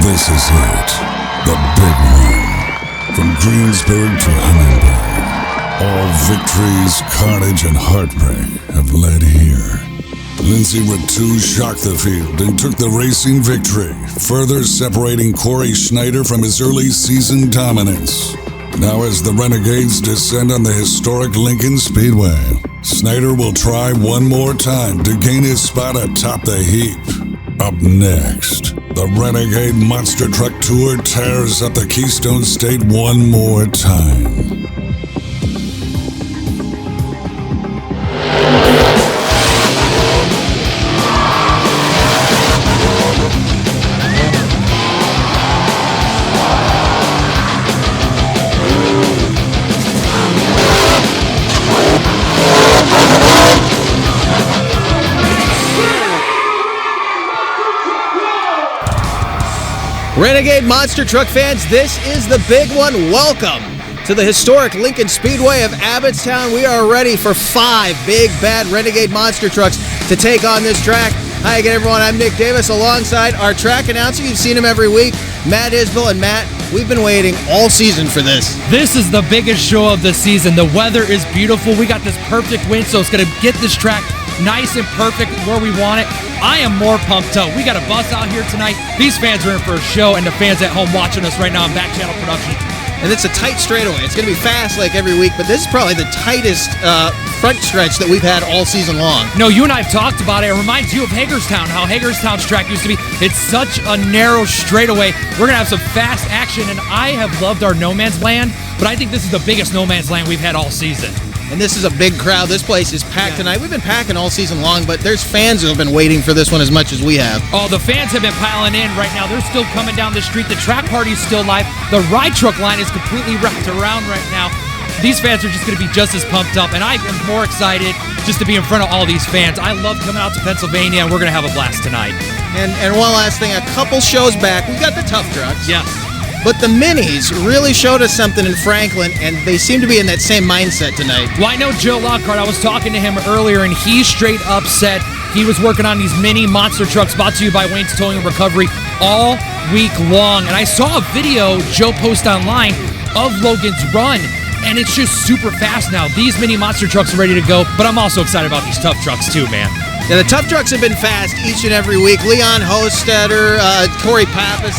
This is it. The big one. From Greensburg to Annenberg. All victories, carnage, and heartbreak have led here. Lindsay Ratu shocked the field and took the racing victory, further separating Corey Schneider from his early season dominance. Now as the Renegades descend on the historic Lincoln Speedway, Schneider will try one more time to gain his spot atop the heap. Up next, the Renegade Monster Truck Tour tears up the Keystone State one more time. Renegade Monster Truck fans, this is the big one. Welcome to the historic Lincoln Speedway of Abbottstown. We are ready for 5 big, bad Renegade Monster Trucks to take on this track. Hi again, everyone. I'm Nick Davis alongside our track announcer. You've seen him every week, Matt Isbell. And Matt, we've been waiting all season for this. This is the biggest show of the season. The weather is beautiful. We got this perfect wind, so it's going to get this track nice and perfect where we want it. I am more pumped up. We got a bus out here tonight. These fans are in for a show, and the fans at home watching us right now on Back Channel Production. And it's a tight straightaway. It's going to be fast like every week, but this is probably the tightest front stretch that we've had all season long. No, you and I have talked about it. It reminds you of Hagerstown, how Hagerstown's track used to be. It's such a narrow straightaway. We're going to have some fast action, and I have loved our no man's land, but I think this is the biggest no man's land we've had all season. And this is a big crowd. This place is packed tonight. We've been packing all season long, but there's fans who have been waiting for this one as much as we have. Oh, the fans have been piling in right now. They're still coming down the street. The track party is still live. The ride truck line is completely wrapped around right now. These fans are just going to be just as pumped up, and I am more excited just to be in front of all these fans. I love coming out to Pennsylvania, and we're going to have a blast tonight. And one last thing, a couple shows back, we got the tough trucks. Yes. But the minis really showed us something in Franklin, and they seem to be in that same mindset tonight. Well, I know Joe Lockhart. I was talking to him earlier, and he straight up said he was working on these mini monster trucks brought to you by Wayne's Towing and Recovery all week long. And I saw a video Joe posted online of Logan's run, and it's just super fast now. These mini monster trucks are ready to go, but I'm also excited about these tough trucks too, man. Yeah, the tough trucks have been fast each and every week. Leon Hostetter, Corey Pappas,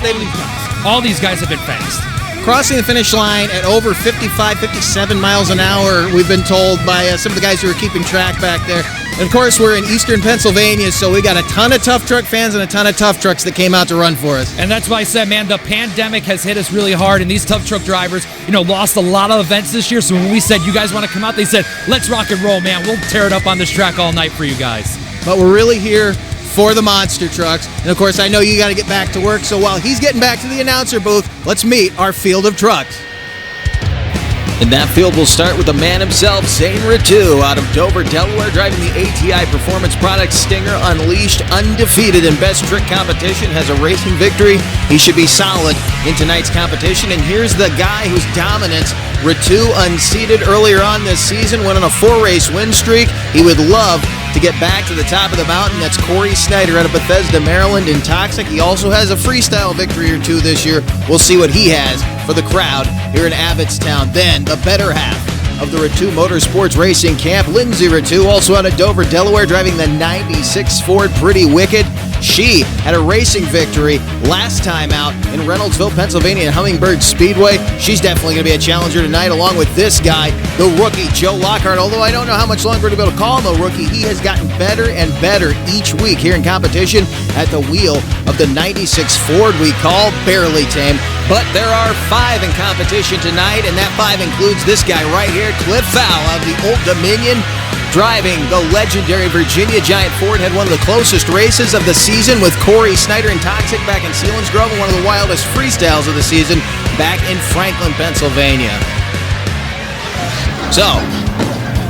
all these guys have been fast. Crossing the finish line at over 55, 57 miles an hour, we've been told by some of the guys who are keeping track back there. And of course, we're in eastern Pennsylvania, so we got a ton of tough truck fans and a ton of tough trucks that came out to run for us. And that's why I said, man, the pandemic has hit us really hard, and these tough truck drivers, lost a lot of events this year. So when we said, you guys want to come out, they said, let's rock and roll, man. We'll tear it up on this track all night for you guys. But we're really here for the monster trucks. And of course, I know you got to get back to work, so while he's getting back to the announcer booth, let's meet our field of trucks. In that field, we'll start with the man himself, Zane Ratu, out of Dover, Delaware, driving the ATI Performance Products Stinger Unleashed, undefeated in best trick competition, has a racing victory. He should be solid in tonight's competition. And here's the guy whose dominance, Ratu, unseated earlier on this season, went on a 4-race win streak. He would love to get back to the top of the mountain. That's Corey Schneider out of Bethesda, Maryland in Toxic. He also has a freestyle victory or two this year. We'll see what he has for the crowd here in Abbottstown. Then the better half of the Ratu Motorsports Racing Camp, Lindsay Ratu, also out of Dover, Delaware, driving the 96 Ford Pretty Wicked. She had a racing victory last time out in Reynoldsville, Pennsylvania at Hummingbird Speedway. She's definitely going to be a challenger tonight, along with this guy, the rookie, Joe Lockhart. Although I don't know how much longer we're going to be able to call him a rookie, he has gotten better and better each week here in competition at the wheel of the 96 Ford we call Barely Tame. But there are 5 in competition tonight, and that 5 includes this guy right here, Cliff Fowl of the Old Dominion, driving the legendary Virginia Giant Ford. Had one of the closest races of the season with Corey Schneider and Toxic back in Selinsgrove, and one of the wildest freestyles of the season back in Franklin, Pennsylvania. So,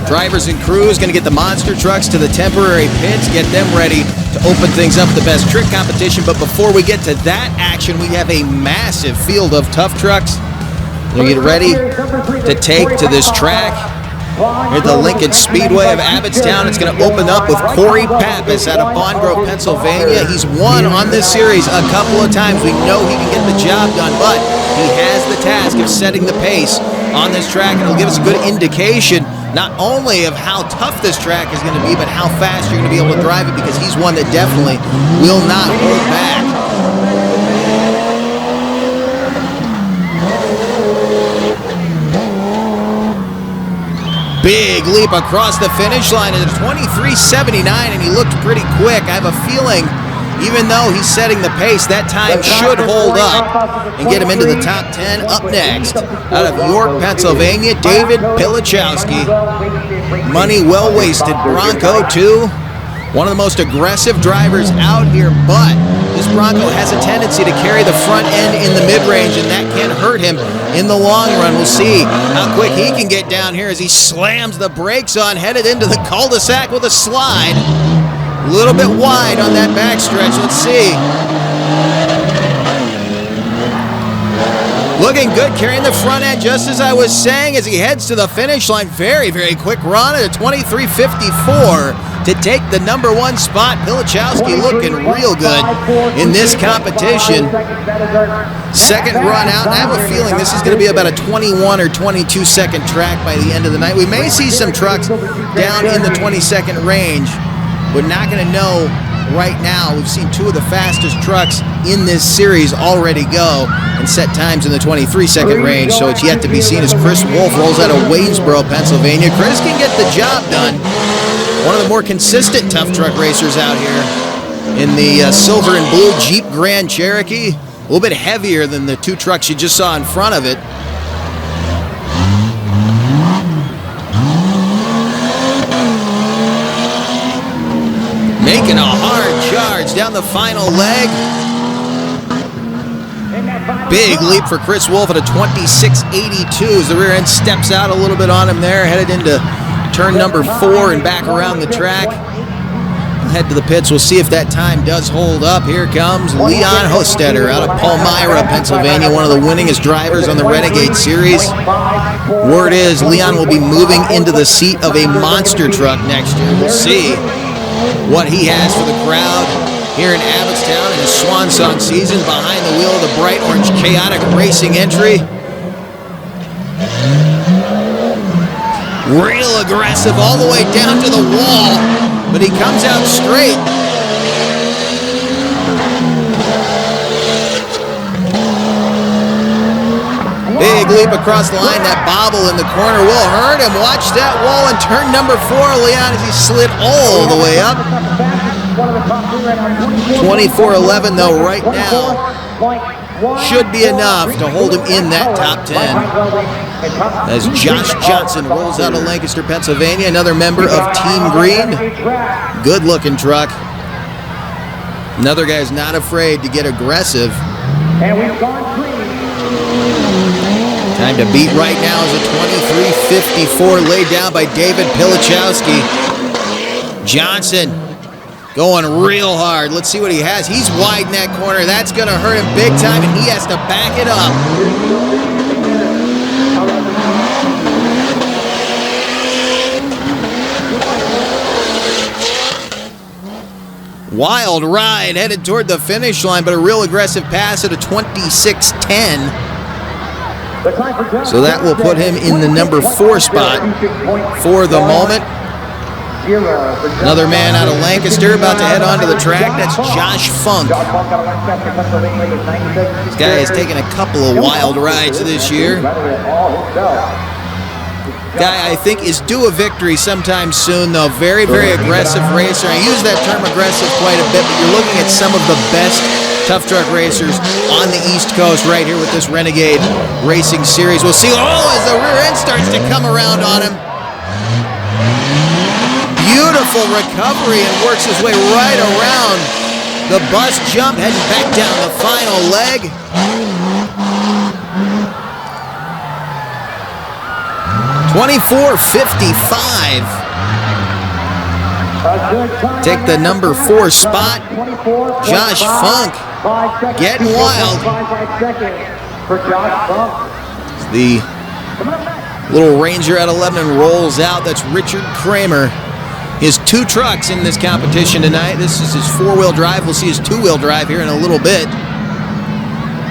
drivers and crews going to get the monster trucks to the temporary pits, get them ready to open things up, the best trick competition. But before we get to that action, we have a massive field of tough trucks. They get ready to take to this track. Here at the Lincoln Speedway of Abbottstown, it's going to open up with Corey Pappas out of Bond Grove, Pennsylvania. He's won on this series a couple of times. We know he can get the job done, but he has the task of setting the pace on this track, and it'll give us a good indication not only of how tough this track is going to be, but how fast you're going to be able to drive it, because he's one that definitely will not hold back. Big leap across the finish line at 23:79, and he looked pretty quick. I have a feeling, even though he's setting the pace, that time should hold up and get him into the top 10. Up next, out of York, Pennsylvania, David Pilichowski. Money well wasted. Bronco 2. One of the most aggressive drivers out here, but this Bronco has a tendency to carry the front end in the mid-range, and that can hurt him in the long run. We'll see how quick he can get down here as he slams the brakes on, headed into the cul-de-sac with a slide. A little bit wide on that backstretch. Let's see. Looking good, carrying the front end, just as I was saying, as he heads to the finish line. Very, very quick run at a 23:54 to take the #1 spot. Pilichowski looking real good in this competition. Second run out, and I have a feeling this is going to be about a 21 or 22 second track by the end of the night. We may see some trucks down in the 20-second range. We're not going to know right now. We've seen two of the fastest trucks in this series already go and set times in the 23-second range, so it's yet to be seen as Chris Wolf rolls out of Waynesboro, Pennsylvania. Chris can get the job done. One of the more consistent tough truck racers out here in the silver and blue Jeep Grand Cherokee. A little bit heavier than the two trucks you just saw in front of it. Making a hard charge down the final leg. Big leap for Chris Wolf at a 26:82 as the rear end steps out a little bit on him there, headed into turn number 4 and back around the track. We'll head to the pits. We'll see if that time does hold up. Here comes Leon Hostetter out of Palmyra, Pennsylvania, one of the winningest drivers on the Renegade Series. Word is Leon will be moving into the seat of a monster truck next year. We'll see what he has for the crowd here in Abbottstown in his swan song season, behind the wheel of the bright orange chaotic racing entry. Real aggressive all the way down to the wall, but he comes out straight. Big leap across the line. That bobble in the corner will hurt him. Watch that wall in turn number 4, Leon, as he slid all the way up. 24:11 though right now should be enough to hold him in that top 10. As Josh Johnson rolls out of Lancaster, Pennsylvania, another member of Team Green. Good looking truck. Another guy's not afraid to get aggressive. And we've gone green. Time to beat right now is a 23:54 laid down by David Pilichowski. Johnson going real hard. Let's see what he has. He's wide in that corner. That's going to hurt him big time, and he has to back it up. Wild ride headed toward the finish line, but a real aggressive pass at a 26:10. So that will put him in the number 4 spot for the moment. Another man out of Lancaster about to head onto the track. That's Josh Funk. This guy has taken a couple of wild rides this year. Guy I think is due a victory sometime soon, though. Very, very aggressive racer. I use that term aggressive quite a bit, but you're looking at some of the best tough truck racers on the East Coast right here with this Renegade Racing Series. We'll see, as the rear end starts to come around on him. Beautiful recovery and works his way right around the bus jump, heading back down the final leg. $24.55. Take the number 4 spot. Josh Funk getting wild. The Little Ranger out of Lebanon rolls out. That's Richard Kramer. He has 2 trucks in this competition tonight. This is his 4-wheel drive. We'll see his 2-wheel drive here in a little bit.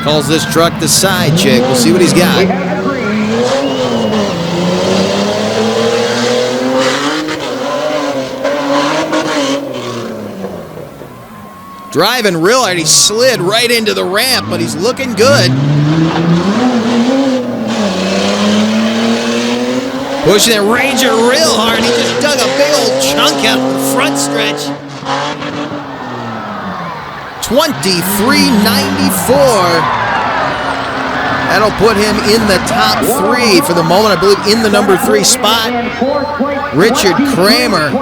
Calls this truck the side chick. We'll see what he's got. Driving real hard. He slid right into the ramp, but he's looking good. Pushing that Ranger real hard. He just dug a big old chunk out of the front stretch. 23.94. That'll put him in the top 3 for the moment, I believe, in the number 3 spot. Richard Kramer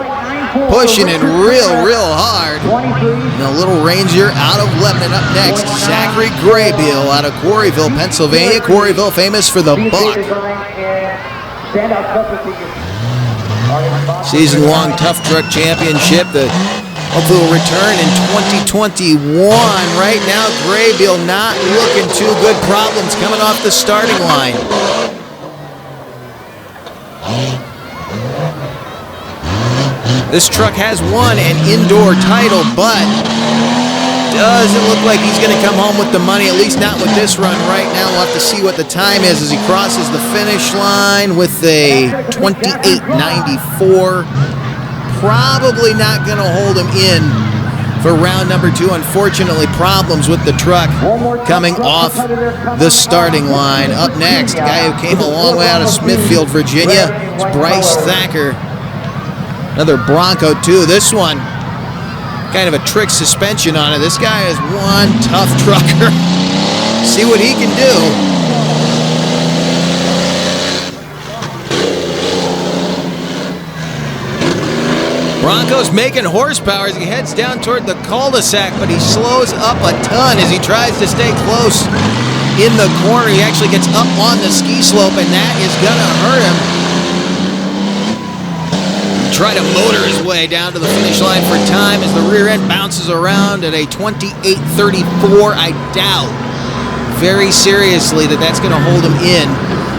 pushing it real hard. And the Little Ranger out of Lebanon up next. Zachary Graybill out of Quarryville, Pennsylvania. Quarryville famous for the buck. Season-long Tough Truck Championship that hopefully will return in 2021. Right now, Graybill not looking too good. Problems coming off the starting line. This truck has won an indoor title, but doesn't look like he's going to come home with the money, at least not with this run right now. We'll have to see what the time is as he crosses the finish line with a 28.94. Probably not going to hold him in for round number 2. Unfortunately, problems with the truck coming off the starting line. Up next, a guy who came a long way out of Smithfield, Virginia. It's Bryce Thacker. Another Bronco, too. This one, kind of a trick suspension on it. This guy is one tough trucker. See what he can do. Bronco's making horsepower as he heads down toward the cul-de-sac, but he slows up a ton as he tries to stay close in the corner. He actually gets up on the ski slope, and that is going to hurt him. Try to motor his way down to the finish line for time as the rear end bounces around at a 28.34. I doubt very seriously that that's going to hold him in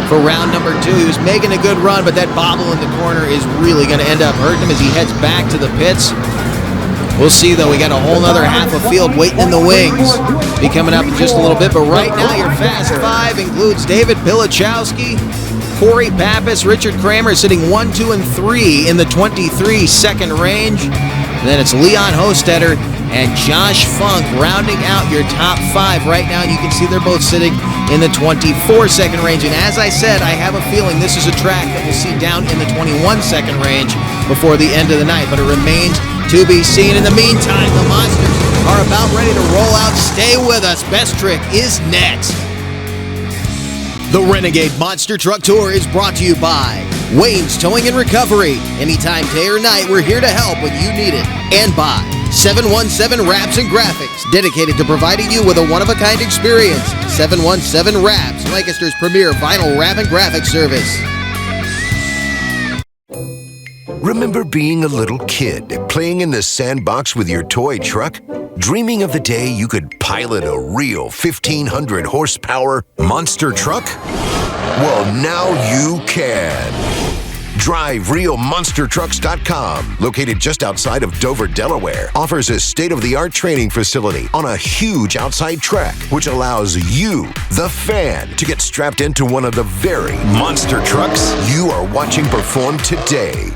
for round number 2. He was making a good run, but that bobble in the corner is really going to end up hurting him as he heads back to the pits. We'll see, though. We got a whole other half a field waiting in the wings. Be coming up in just a little bit, but right now your Fast 5 includes David Pilichowski, Corey Pappas, Richard Kramer sitting 1, 2, and 3 in the 23-second range. And then it's Leon Hostetter and Josh Funk rounding out your top 5 right now. And you can see they're both sitting in the 24-second range. And as I said, I have a feeling this is a track that we'll see down in the 21-second range before the end of the night. But it remains to be seen. In the meantime, the Monsters are about ready to roll out. Stay with us. Best Trick is next. The Renegade Monster Truck Tour is brought to you by Wayne's Towing and Recovery. Anytime, day or night, we're here to help when you need it. And by 717 Wraps and Graphics, dedicated to providing you with a one-of-a-kind experience. 717 Wraps, Lancaster's premier vinyl wrap and graphic service. Remember being a little kid, playing in the sandbox with your toy truck? Dreaming of the day you could pilot a real 1,500 horsepower monster truck? Well, now you can. DriveRealMonsterTrucks.com, located just outside of Dover, Delaware, offers a state-of-the-art training facility on a huge outside track, which allows you, the fan, to get strapped into one of the very monster trucks you are watching perform today.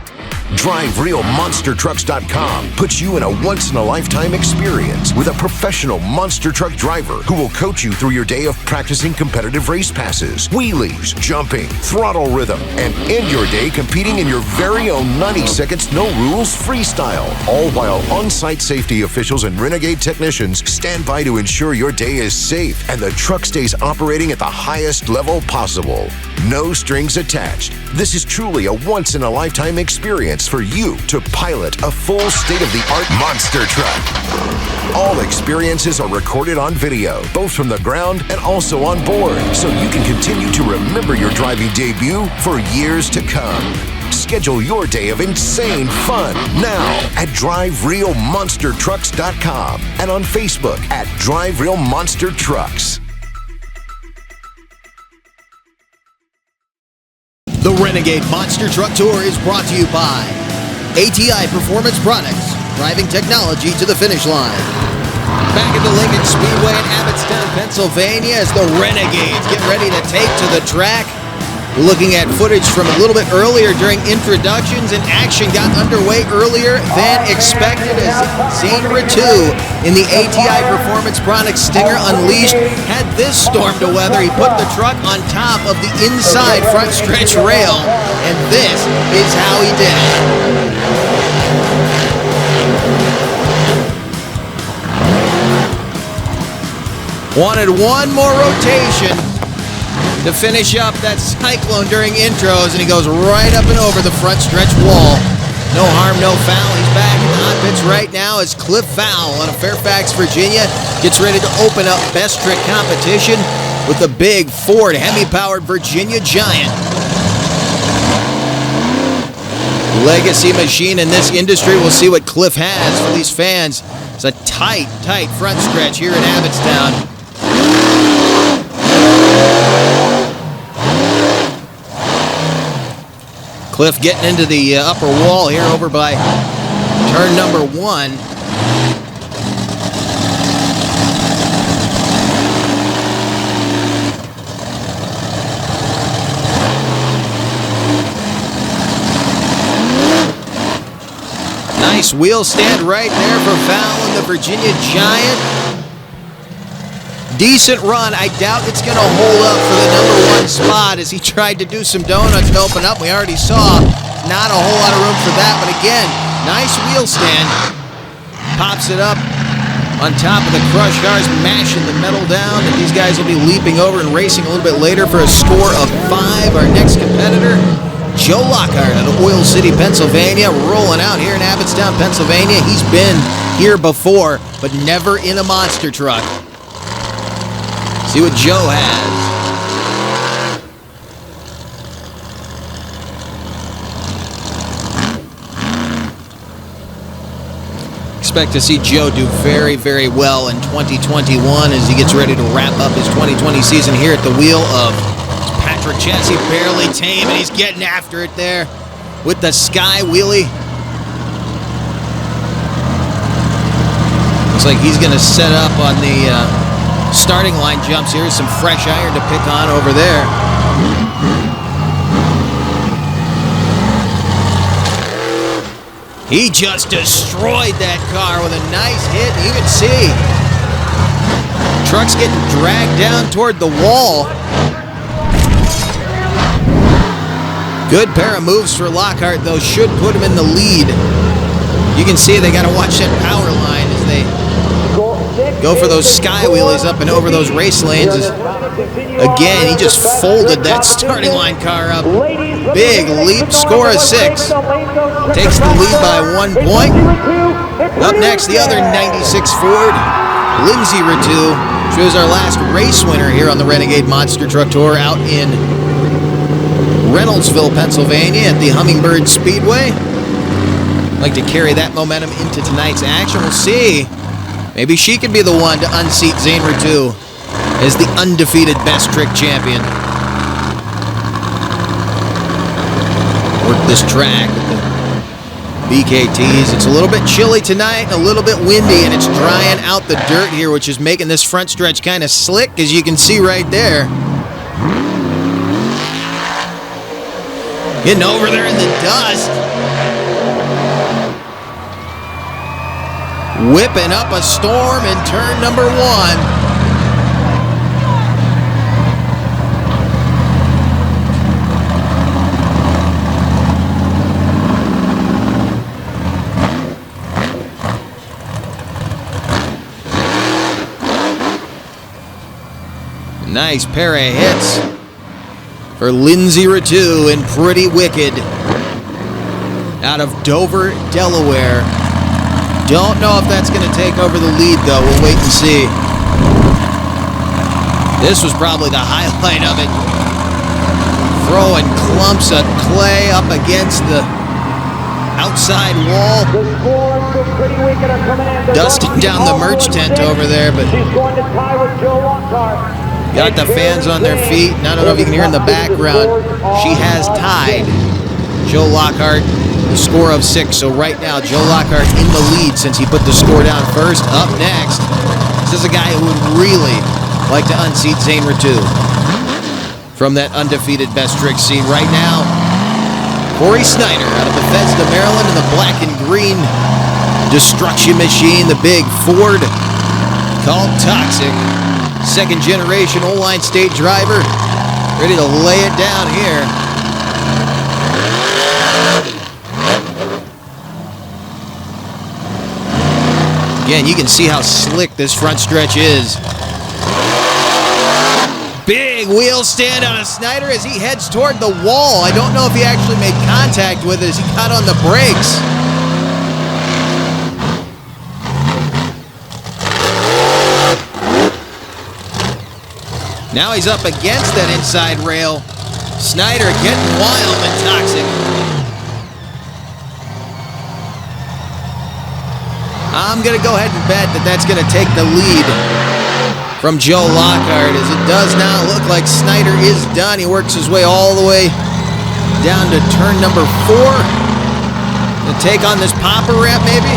DriveRealMonsterTrucks.com puts you in a once-in-a-lifetime experience with a professional monster truck driver who will coach you through your day of practicing competitive race passes, wheelies, jumping, throttle rhythm, and end your day competing in your very own 90 seconds no rules freestyle, all while on-site safety officials and Renegade technicians stand by to ensure your day is safe and the truck stays operating at the highest level possible. No strings attached. This is truly a once-in-a-lifetime experience for you to pilot a full state-of-the-art monster truck. All experiences are recorded on video, both from the ground and also on board, so you can continue to remember your driving debut for years to come. Schedule your day of insane fun now at DriveRealMonsterTrucks.com and on Facebook at Drive Real Monster Trucks. The Renegade Monster Truck Tour is brought to you by ATI Performance Products, driving technology to the finish line. Back at the Lincoln Speedway in Abbottstown, Pennsylvania, as the Renegades get ready to take to the track. Looking at footage from a little bit earlier during introductions, and action got underway earlier than expected as Zane Ritu in the ATI Performance Products Stinger Unleashed had this storm to weather. He put the truck on top of the inside front stretch rail, and this is how he did it. Wanted one more rotation to finish up that cyclone during intros, and he goes right up and over the front stretch wall. No harm, no foul. He's back in the hot pits right now as Cliff Fowl out of Fairfax, Virginia, gets ready to open up best trick competition with the big Ford Hemi-powered Virginia Giant. Legacy machine in this industry. We'll see what Cliff has for these fans. It's a tight front stretch here in Abbottstown. Cliff getting into the upper wall here over by turn number 1. Nice wheel stand right there for Val and the Virginia Giant. Decent run. I doubt it's going to hold up for the number 1 spot as he tried to do some donuts to open up. We already saw not a whole lot of room for that, but again, nice wheel stand. Pops it up on top of the crush cars, mashing the metal down, and these guys will be leaping over and racing a little bit later for a score of 5. Our next competitor, Joe Lockhart out of Oil City, Pennsylvania, rolling out here in Abbottstown, Pennsylvania. He's been here before, but never in a monster truck. See what Joe has. Expect to see Joe do very, very well in 2021 as he gets ready to wrap up his 2020 season here at the wheel of Patrick Chassis, barely tame, and he's getting after it there with the sky wheelie. Looks like he's going to set up on the starting line jumps here. Some fresh iron to pick on over there. He just destroyed that car with a nice hit. You can see truck's getting dragged down toward the wall. Good pair of moves for Lockhart, though. Should put him in the lead. You can see they got to watch that power line as they go for those sky wheelies up and over those race lanes. Again, he just folded that starting line car up. Big leap, score of 6. Takes the lead by 1 point. Up next, the other 96 Ford, Lindsay Ritu. She was our last race winner here on the Renegade Monster Truck Tour out in Reynoldsville, Pennsylvania at the Hummingbird Speedway. Like to carry that momentum into tonight's action. We'll see. Maybe she could be the one to unseat Zane Ritu as the undefeated best trick champion. Work this track with the BKTs. It's a little bit chilly tonight, a little bit windy, and it's drying out the dirt here, which is making this front stretch kind of slick, as you can see right there. Getting over there in the dust. Whipping up a storm in turn number 1. Nice pair of hits for Lindsay Ritu and Pretty Wicked out of Dover, Delaware. Don't know if that's going to take over the lead, though. We'll wait and see. This was probably the highlight of it. Throwing clumps of clay up against the outside wall. Dusting down the merch tent over there, but Got the fans on their feet. And I don't know if you can hear in the background. She has tied Joe Lockhart the score of 6. So right now, Joe Lockhart in the lead since he put the score down first. Up next, this is a guy who would really like to unseat Zane Ritu from that undefeated best trick seed. Right now, Corey Snyder out of Bethesda, Maryland, in the black and green destruction machine, the big Ford called Toxic. Second generation O-Line State driver, ready to lay it down here. Again, you can see how slick this front stretch is. Big wheel stand out of Snyder as he heads toward the wall. I don't know if he actually made contact with it as he got on the brakes. Now he's up against that inside rail. Snyder getting wild and toxic. I'm going to go ahead and bet that that's going to take the lead from Joe Lockhart, as it does now look like Snyder is done. He works his way all the way down to turn number 4 to take on this popper ramp, maybe.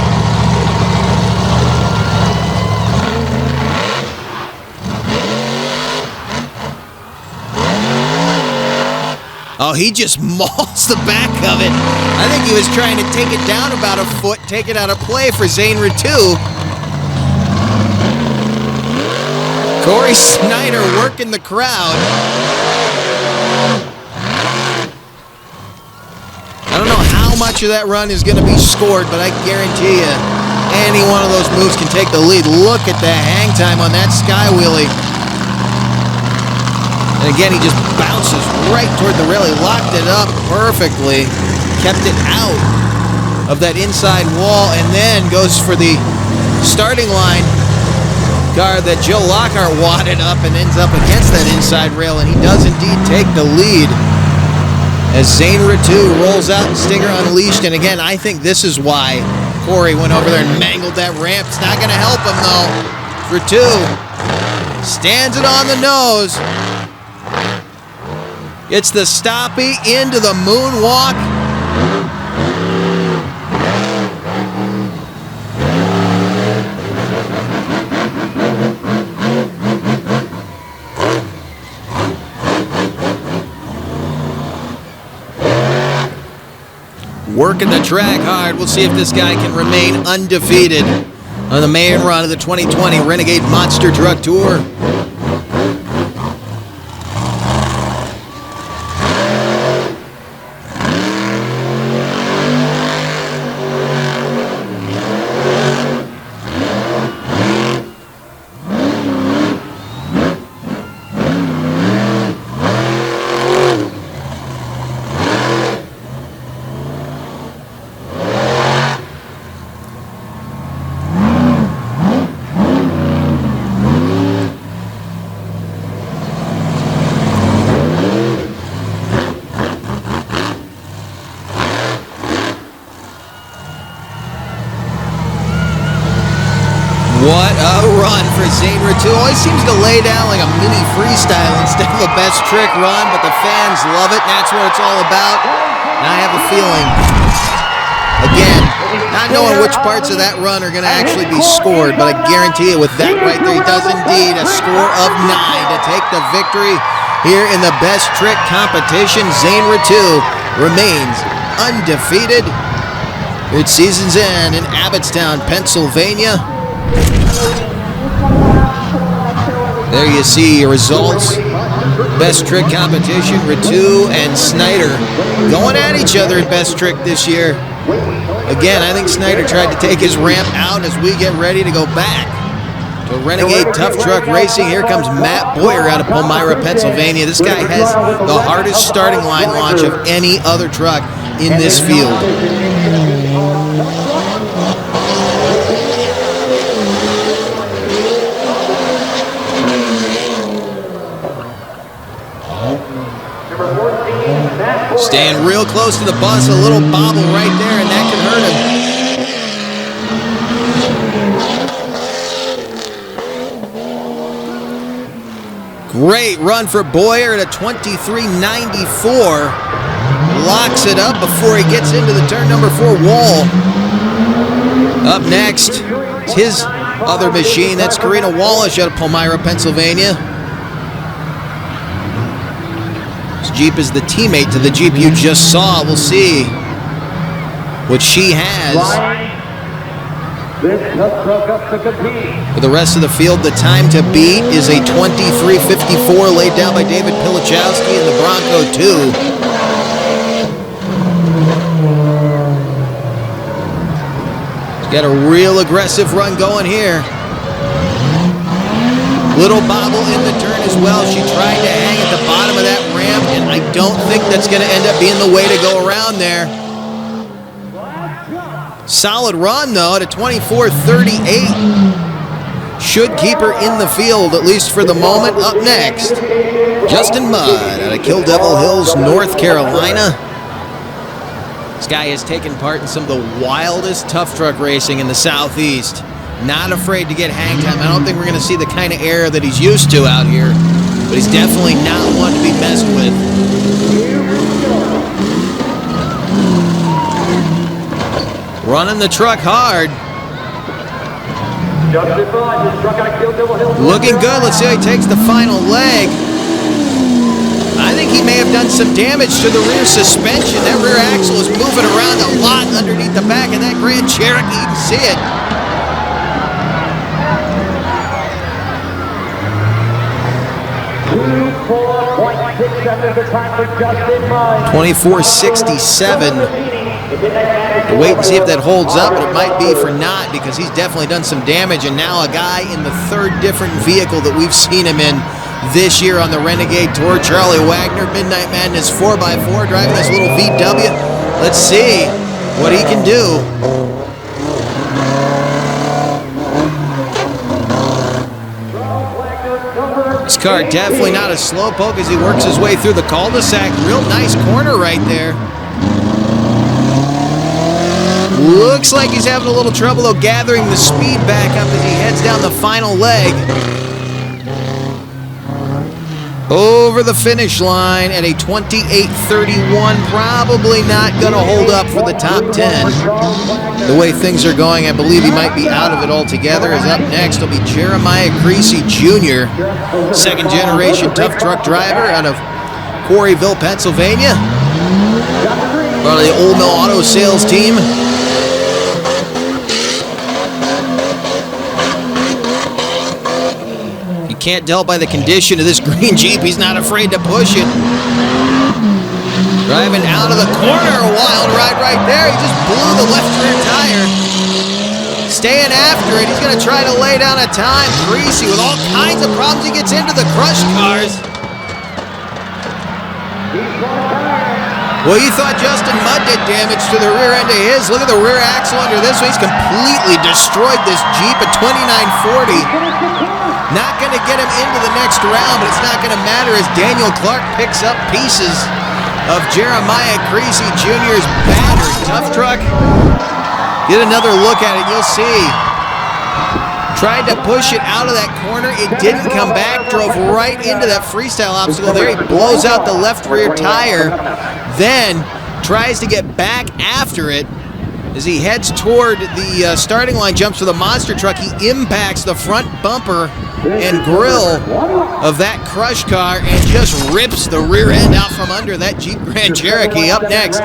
Oh, he just mauls the back of it. I think he was trying to take it down about a foot, take it out of play for Zane Ritu. Corey Snyder working the crowd. I don't know how much of that run is going to be scored, but I guarantee you any one of those moves can take the lead. Look at the hang time on that sky wheelie. And again, he just bounces right toward the rail. He locked it up perfectly, kept it out of that inside wall, and then goes for the starting line car that Joe Lockhart wadded up and ends up against that inside rail, and he does indeed take the lead as Zane Ritu rolls out and Stinger Unleashed. And again, I think this is why Corey went over there and mangled that ramp. It's not going to help him, though. Ritu stands it on the nose. It's the stoppie into the moonwalk. Working the track hard. We'll see if this guy can remain undefeated on the main run of the 2020 Renegade Monster Truck Tour. What a run for Zane Ritu. Always seems to lay down like a mini freestyle instead of a best trick run, but the fans love it, and that's what it's all about. And I have a feeling, again, not knowing which parts of that run are going to actually be scored, but I guarantee you with that right there, he does indeed a score of 9 to take the victory here in the best trick competition. Zane Ritu remains undefeated here at season's end in Abbottstown, Pennsylvania. There you see your results. Best trick competition, Ritu and Snyder going at each other at best trick this year. Again, I think Snyder tried to take his ramp out as we get ready to go back to Renegade Tough Truck Racing. Here comes Matt Boyer out of Palmyra, Pennsylvania. This guy has the hardest starting line launch of any other truck in this field. Staying real close to the bus, a little bobble right there, and that can hurt him. Great run for Boyer at a 23.94. Locks it up before he gets into the turn number 4 wall. Up next, it's his other machine. That's Karina Wallish out of Palmyra, Pennsylvania. This Jeep is the teammate to the Jeep you just saw. We'll see what she has. For the rest of the field, the time to beat is a 23.54 laid down by David Pilichowski in the Bronco 2. Got a real aggressive run going here. Little bobble in the turn as well. She tried to hang at the bottom of that ramp, and I don't think that's going to end up being the way to go around there. Solid run, though, at a 24.38. Should keep her in the field, at least for the moment. Up next, Justin Mudd out of Kill Devil Hills, North Carolina. This guy has taken part in some of the wildest tough truck racing in the Southeast. Not afraid to get hang time. I don't think we're going to see the kind of air that he's used to out here, but he's definitely not one to be messed with. Running the truck hard. Looking good. Let's see how he takes the final leg. I think he may have done some damage to the rear suspension. That rear axle is moving around a lot underneath the back of that Grand Cherokee. You can see it. $24.67. We'll wait and see if that holds up, but it might be for not, because he's definitely done some damage, and now a guy in the 3rd different vehicle that we've seen him in this year on the Renegade Tour. Charlie Wagner, Midnight Madness 4x4, driving this little VW. Let's see what he can do. This car definitely not a slowpoke as he works his way through the cul-de-sac. Real nice corner right there. Looks like he's having a little trouble, though, gathering the speed back up as he heads down the final leg. Over the finish line at a 28.31. Probably not going to hold up for the top 10. The way things are going, I believe he might be out of it altogether. As up next will be Jeremiah Creasy Jr., 2nd generation tough truck driver out of Quarryville, Pennsylvania. Part of the Old Mill Auto Sales team. Can't tell by the condition of this green Jeep, he's not afraid to push it. Driving out of the corner, a wild ride right there. He just blew the left rear tire. Staying after it, he's going to try to lay down a time. Creasy with all kinds of problems. He gets into the crushed cars. Well, you thought Justin Mudd did damage to the rear end of his. Look at the rear axle under this one. He's completely destroyed this Jeep at 29.40. Not going to get him into the next round, but it's not going to matter as Daniel Clark picks up pieces of Jeremiah Creasy Jr.'s battered tough truck. Get another look at it, you'll see. Tried to push it out of that corner. It didn't come back. Drove right into that freestyle obstacle there. He blows out the left rear tire. Then tries to get back after it. As he heads toward the starting line, jumps for the monster truck. He impacts the front bumper and grill of that crush car and just rips the rear end out from under that Jeep Grand Cherokee. Up next,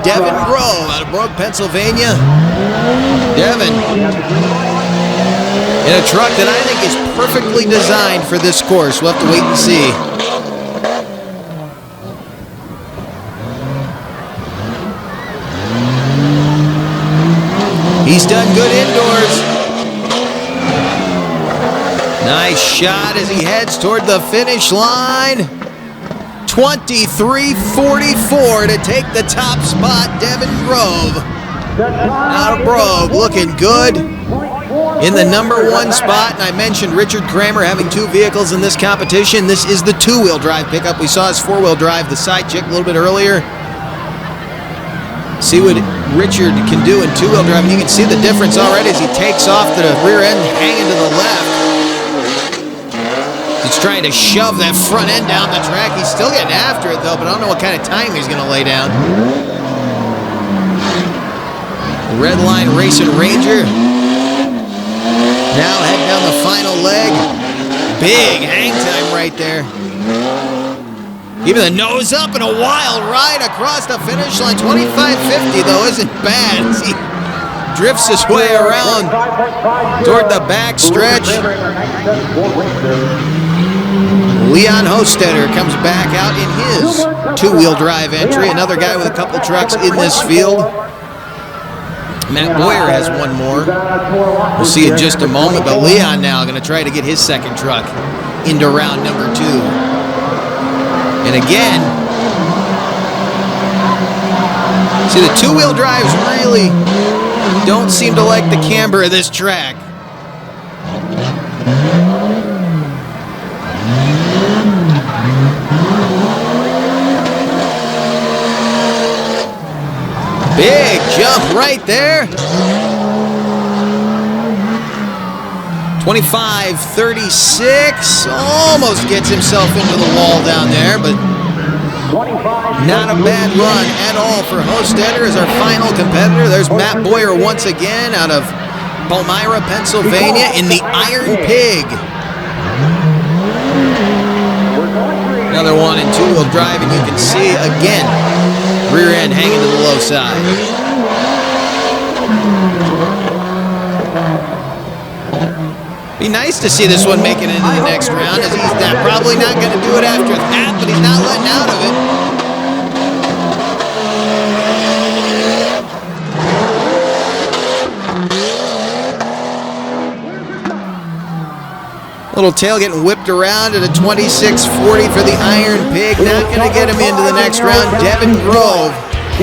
Devin Grove out of Brogue, Pennsylvania. Devin in a truck that I think is perfectly designed for this course. We'll have to wait and see. He's done good indoors. Nice shot as he heads toward the finish line. 23.44 to take the top spot. Devin Grove out of Brogue, looking good in the #1 spot. And I mentioned Richard Kramer having 2 vehicles in this competition. This is the 2-wheel drive pickup. We saw his 4-wheel drive, the side chick, a little bit earlier. See what Richard can do in 2-wheel drive. And you can see the difference already as he takes off the rear end hanging to the left. You He's trying to shove that front end down the track. He's still getting after it, though, but I don't know what kind of time he's going to lay down. Red Line Racing Ranger. Now heading down the final leg. Big hang time right there. Even the nose up and a wild ride across the finish line. 25.50, though, isn't bad as he drifts his way around toward the back stretch. Leon Hostetter comes back out in his two-wheel drive entry. Another guy with a couple trucks in this field. Matt Boyer has one more. We'll see in just a moment, but Leon now going to try to get his second truck into round number 2. And again, see, the two-wheel drives really don't seem to like the camber of this track. Big jump right there. 25.36. Almost gets himself into the wall down there, but not a bad run at all for Hostetter as our final competitor. There's Matt Boyer once again out of Palmyra, Pennsylvania in the Iron Pig. Another one in two-wheel drive, and you can see again, rear end hanging to the low side. Be nice to see this one making it into the next round, as he's probably not going to do it after that, but he's not letting out of it. Little tail getting whipped around at a 26.40 for the Iron Pig. Not going to get him into the next round. Devin Grove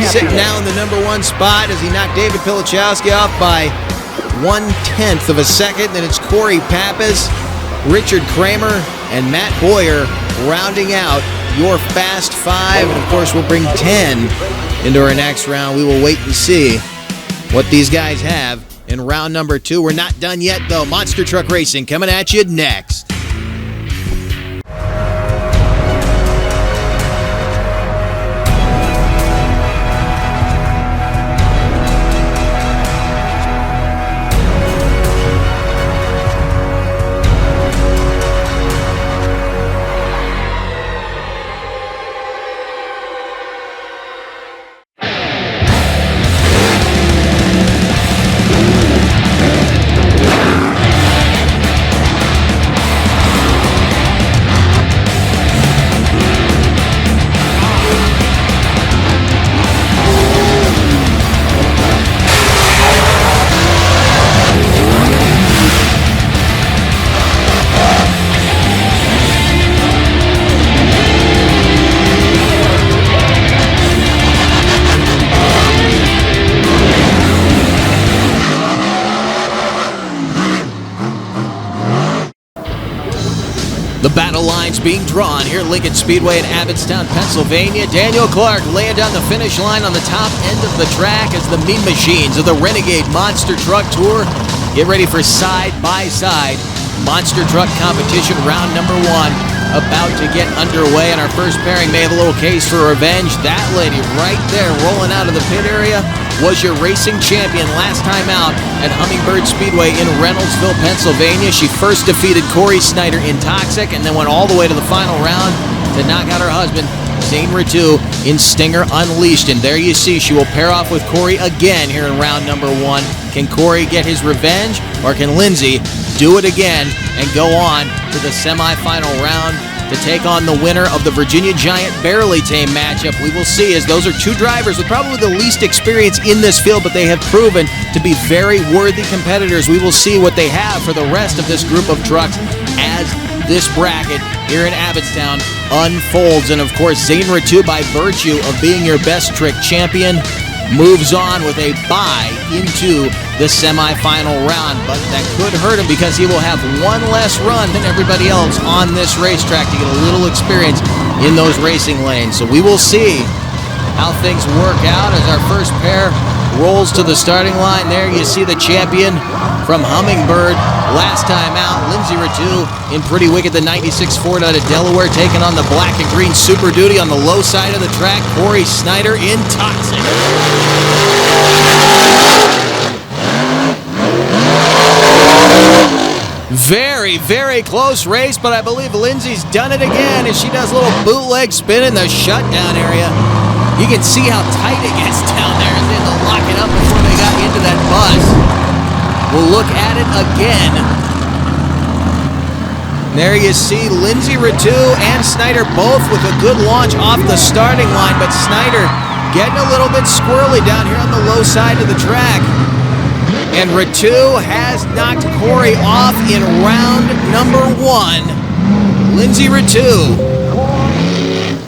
sitting now in the number 1 spot as he knocked David Pilichowski off by 1/10 of a second. Then it's Corey Pappas, Richard Kramer, and Matt Boyer rounding out your Fast 5. And of course, we'll bring 10 into our next round. We will wait and see what these guys have in round number 2. We're not done yet, though. Monster Truck Racing coming at you next. The battle lines being drawn here at Lincoln Speedway in Abbottstown, Pennsylvania. Daniel Clark laying down the finish line on the top end of the track as the Mean Machines of the Renegade Monster Truck Tour get ready for side-by-side monster truck competition round number 1 about to get underway. And our first pairing may have a little case for revenge. That lady right there rolling out of the pit area was your racing champion last time out at Hummingbird Speedway in Reynoldsville, Pennsylvania. She first defeated Corey Snyder in Toxic and then went all the way to the final round to knock out her husband, Zane Ritu, in Stinger Unleashed. And there you see, she will pair off with Corey again here in round number 1. Can Corey get his revenge, or can Lindsay do it again and go on to the semifinal round to take on the winner of the Virginia Giant Barely Tame matchup? We will see, as those are two drivers with probably the least experience in this field, but they have proven to be very worthy competitors. We will see what they have for the rest of this group of trucks as this bracket here in Abbottstown unfolds. And of course, Zane Ritu, by virtue of being your best trick champion, moves on with a bye into the semifinal round, but that could hurt him because he will have one less run than everybody else on this racetrack to get a little experience in those racing lanes. So we will see how things work out as our first pair rolls to the starting line. There you see the champion from Hummingbird. Last time out, Lindsay Ratu in Pretty Wicked, the 96 Ford out of Delaware, taking on the black and green Super Duty on the low side of the track. Corey Snyder in Toxic. Very, very close race, but I believe Lindsay's done it again as she does a little bootleg spin in the shutdown area. You can see how tight it gets down there as they had to lock it up before they got into that bus. We'll look at it again. There you see Lindsay Ratu and Snyder both with a good launch off the starting line, but Snyder getting a little bit squirrely down here on the low side of the track. And Ratu has knocked Corey off in round number 1. Lindsay Ratu,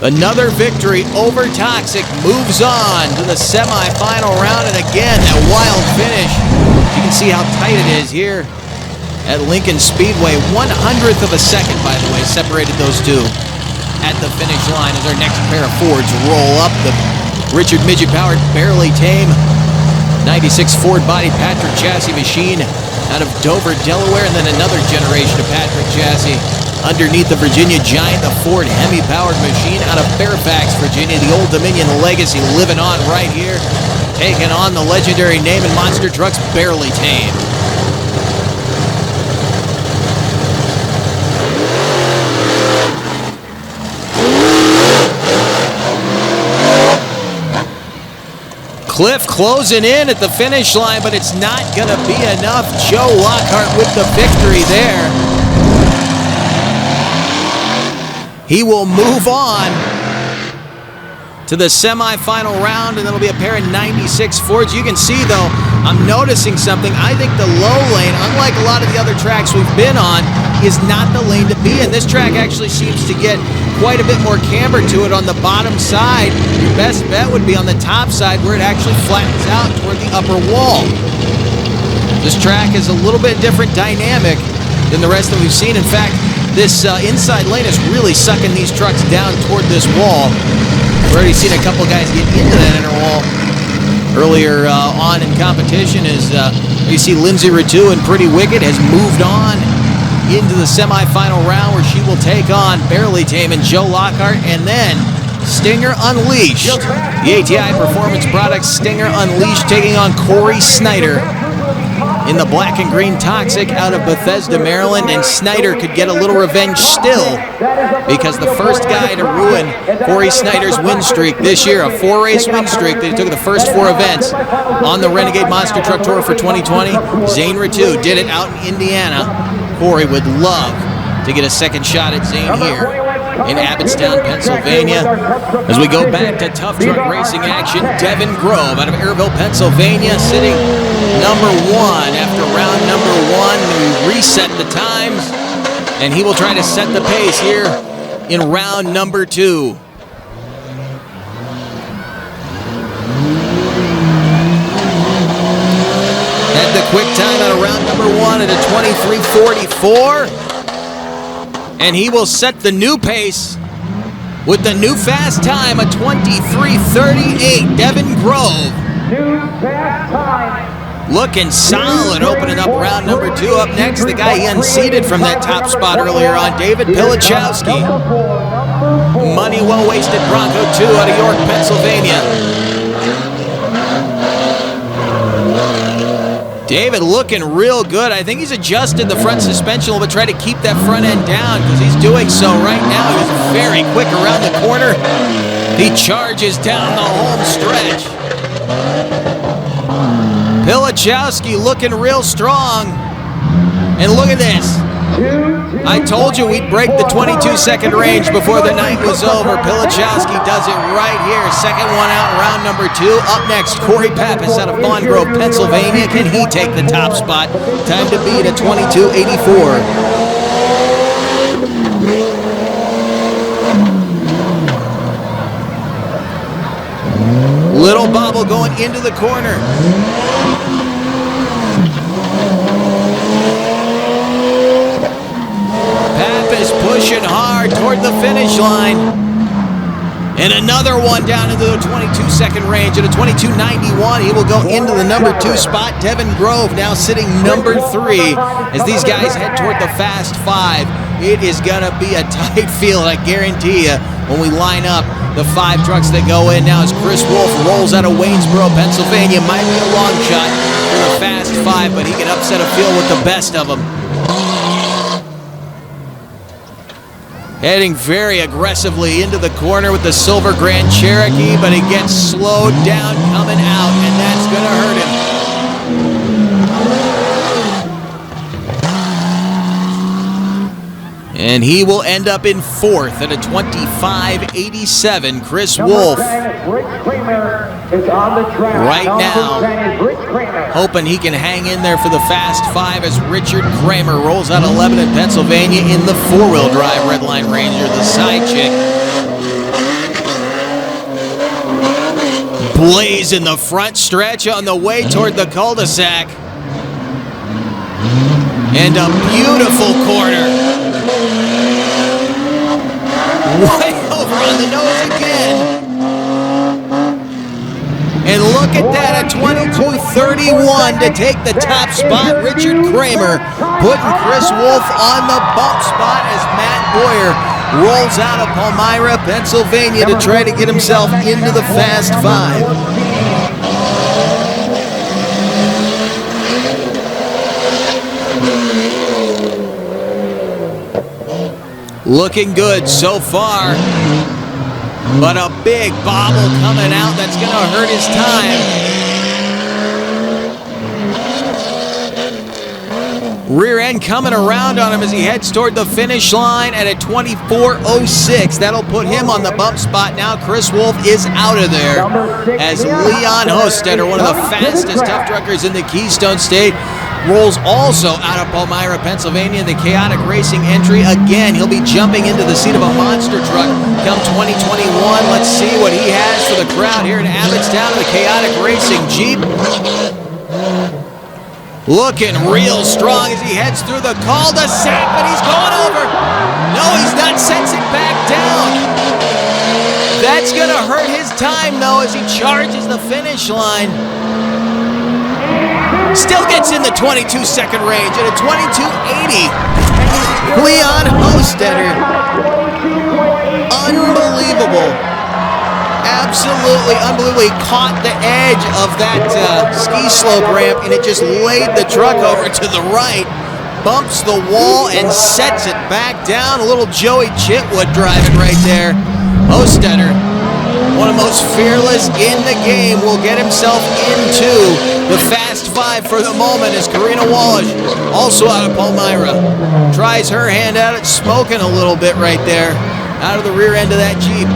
another victory over Toxic, moves on to the semifinal round. And again, that wild finish. You can see how tight it is here at Lincoln Speedway. 1/100th of a second, by the way, separated those two at the finish line as our next pair of Fords roll up. The Richard Midget-powered Barely Tame 96 Ford body Patrick chassis machine out of Dover, Delaware, and then another generation of Patrick chassis underneath the Virginia Giant, the Ford Hemi-powered machine out of Fairfax, Virginia. The Old Dominion legacy living on right here, taking on the legendary name in monster trucks, Barely Tame. Cliff closing in at the finish line, but it's not going to be enough. Joe Lockhart with the victory there. He will move on to the semifinal round, and it'll be a pair of 96 Fords. You can see, though, I'm noticing something. I think the low lane, unlike a lot of the other tracks we've been on, is not the lane to be in. This track actually seems to get quite a bit more camber to it on the bottom side. Your best bet would be on the top side where it actually flattens out toward the upper wall. This track is a little bit different dynamic than the rest that we've seen. In fact, this inside lane is really sucking these trucks down toward this wall. We've already seen a couple guys get into that inner wall earlier on in competition. As you see Lindsay Ratu in Pretty Wicked has moved on into the semifinal round where she will take on Barely Tame and Joe Lockhart, and then Stinger Unleashed. The ATI Performance Products Stinger Unleashed taking on Corey Snyder in the black and green Toxic out of Bethesda, Maryland. And Snyder could get a little revenge still, because the first guy to ruin Corey Snyder's win streak this year, a 4-race win streak that he took the first 4 events on the Renegade Monster Truck Tour for 2020, Zane Ratu did it out in Indiana. Corey would love to get a second shot at Zane here in Abbottstown, Pennsylvania. As we go back to tough truck racing action, Devin Grove out of Airville, Pennsylvania, sitting number 1 after round number 1. We reset the times, and he will try to set the pace here in round number 2. Had the quick time out of round number 1 at a 23:44. And he will set the new pace with the new fast time, a 23:38. Devin Grove. New fast time. Looking solid, opening up round number 2. Up next, the guy he unseated from that top spot earlier on, David Pilichowski. Money well wasted Bronco 2 out of York, Pennsylvania. David looking real good. I think he's adjusted the front suspension a little bit, try to keep that front end down, because he's doing so right now. He's very quick around the corner. He charges down the home stretch. Pilichowski looking real strong. And look at this. I told you we'd break the 22-second range before the night was over. Pilichowski does it right here. Second one out, round number 2. Up next, Corey Pappas out of Fawn Grove, Pennsylvania. Can he take the top spot? Time to beat a 22:84. Little bobble going into the corner. Pappas pushing hard toward the finish line. And another one down into the 22-second range. At a 22.91, he will go into the number 2 spot. Devin Grove now sitting number 3 as these guys head toward the Fast 5. It is going to be a tight field, I guarantee you, when we line up the 5 trucks that go in. Now as Chris Wolf rolls out of Waynesboro, Pennsylvania. Might be a long shot for the Fast 5, but he can upset a field with the best of them. Heading very aggressively into the corner with the silver Grand Cherokee, but he gets slowed down coming out, and that's going to hurt him. And he will end up in 4th at a 25.87. Chris Wolf right now hoping he can hang in there for the Fast 5 as Richard Kramer rolls out 11 in Pennsylvania in the 4-wheel drive Redline Ranger, the side chick. Blaze in the front stretch on the way toward the cul-de-sac. And a beautiful corner. Way over on the nose again. And look at that, at 22.31 to take the top spot. Richard Kramer putting Chris Wolf on the bump spot as Matt Boyer rolls out of Palmyra, Pennsylvania to try to get himself into the Fast 5. Looking good so far, but a big bobble coming out that's going to hurt his time. Rear end coming around on him as he heads toward the finish line at a 24.06. That'll put him on the bump spot. Now Chris Wolf is out of there as Leon Hostetter, one of the fastest tough truckers in the Keystone State, rolls also out of Palmyra, Pennsylvania, the Chaotic Racing entry. Again, he'll be jumping into the seat of a monster truck come 2021. Let's see what he has for the crowd here in Abbottstown, the Chaotic Racing Jeep. Looking real strong as he heads through the cul-de-sac, but he's going over. No, he's not, sends it back down. That's going to hurt his time, though, as he charges the finish line. Still gets in the 22-second range at a 22.80. Leon Hostetter. Unbelievable. Absolutely unbelievable. He caught the edge of that ski slope ramp, and it just laid the truck over to the right, bumps the wall, and sets it back down. A little Joey Chitwood driving right there. Hostetter, one of the most fearless in the game, will get himself into the Fast 5 for the moment as Karina Walsh, also out of Palmyra, tries her hand at it, smoking a little bit right there out of the rear end of that Jeep.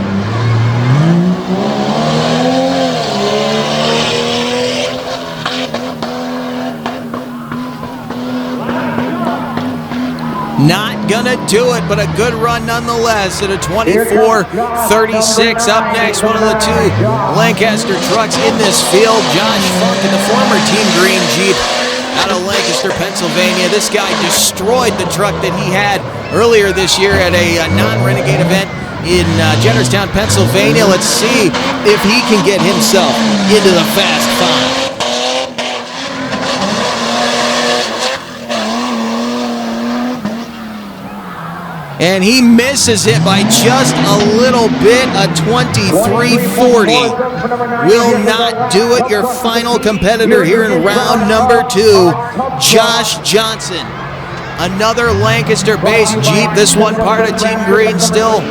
Not gonna do it, but a good run nonetheless at a 24.36. Up next, one of the 2 Lancaster trucks in this field, Josh Funk in the former Team Green Jeep out of Lancaster, Pennsylvania. This guy destroyed the truck that he had earlier this year at a non-Renegade event in Jennerstown, Pennsylvania. Let's see if he can get himself into the Fast 5. And he misses it by just a little bit, a 23.40. Will not do it. Your final competitor here in round number 2, Josh Johnson. Another Lancaster-based Jeep, this one part of Team Green still.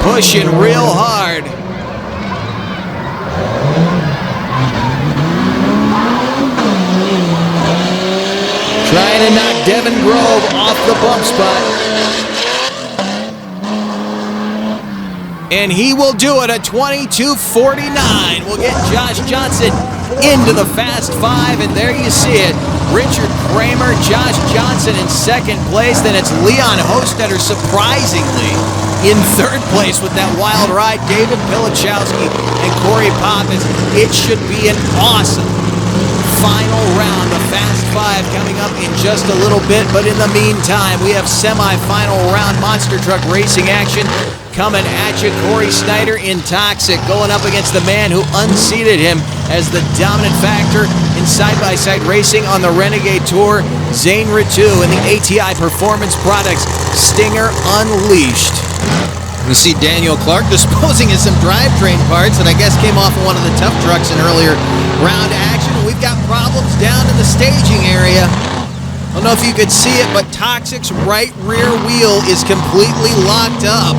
Pushing real hard. Trying to knock Devin Grove off the bump spot. And he will do it at 22.49. We'll get Josh Johnson into the Fast 5, and there you see it. Richard Kramer, Josh Johnson in second place. Then it's Leon Hostetter, surprisingly, in third place with that wild ride. David Pilichowski and Corey Pappas. It should be an awesome final round of Fast 5 reprieve coming up in just a little bit, but in the meantime, we have semi-final round monster truck racing action coming at you. Corey Snyder in Toxic going up against the man who unseated him as the dominant factor in side-by-side racing on the Renegade Tour, Zane Ritu, and the ATI Performance Products Stinger Unleashed. We see Daniel Clark disposing of some drivetrain parts that I guess came off of one of the tough trucks in earlier round action. We've got problems down in the staging area. I don't know if you could see it, but Toxic's right rear wheel is completely locked up.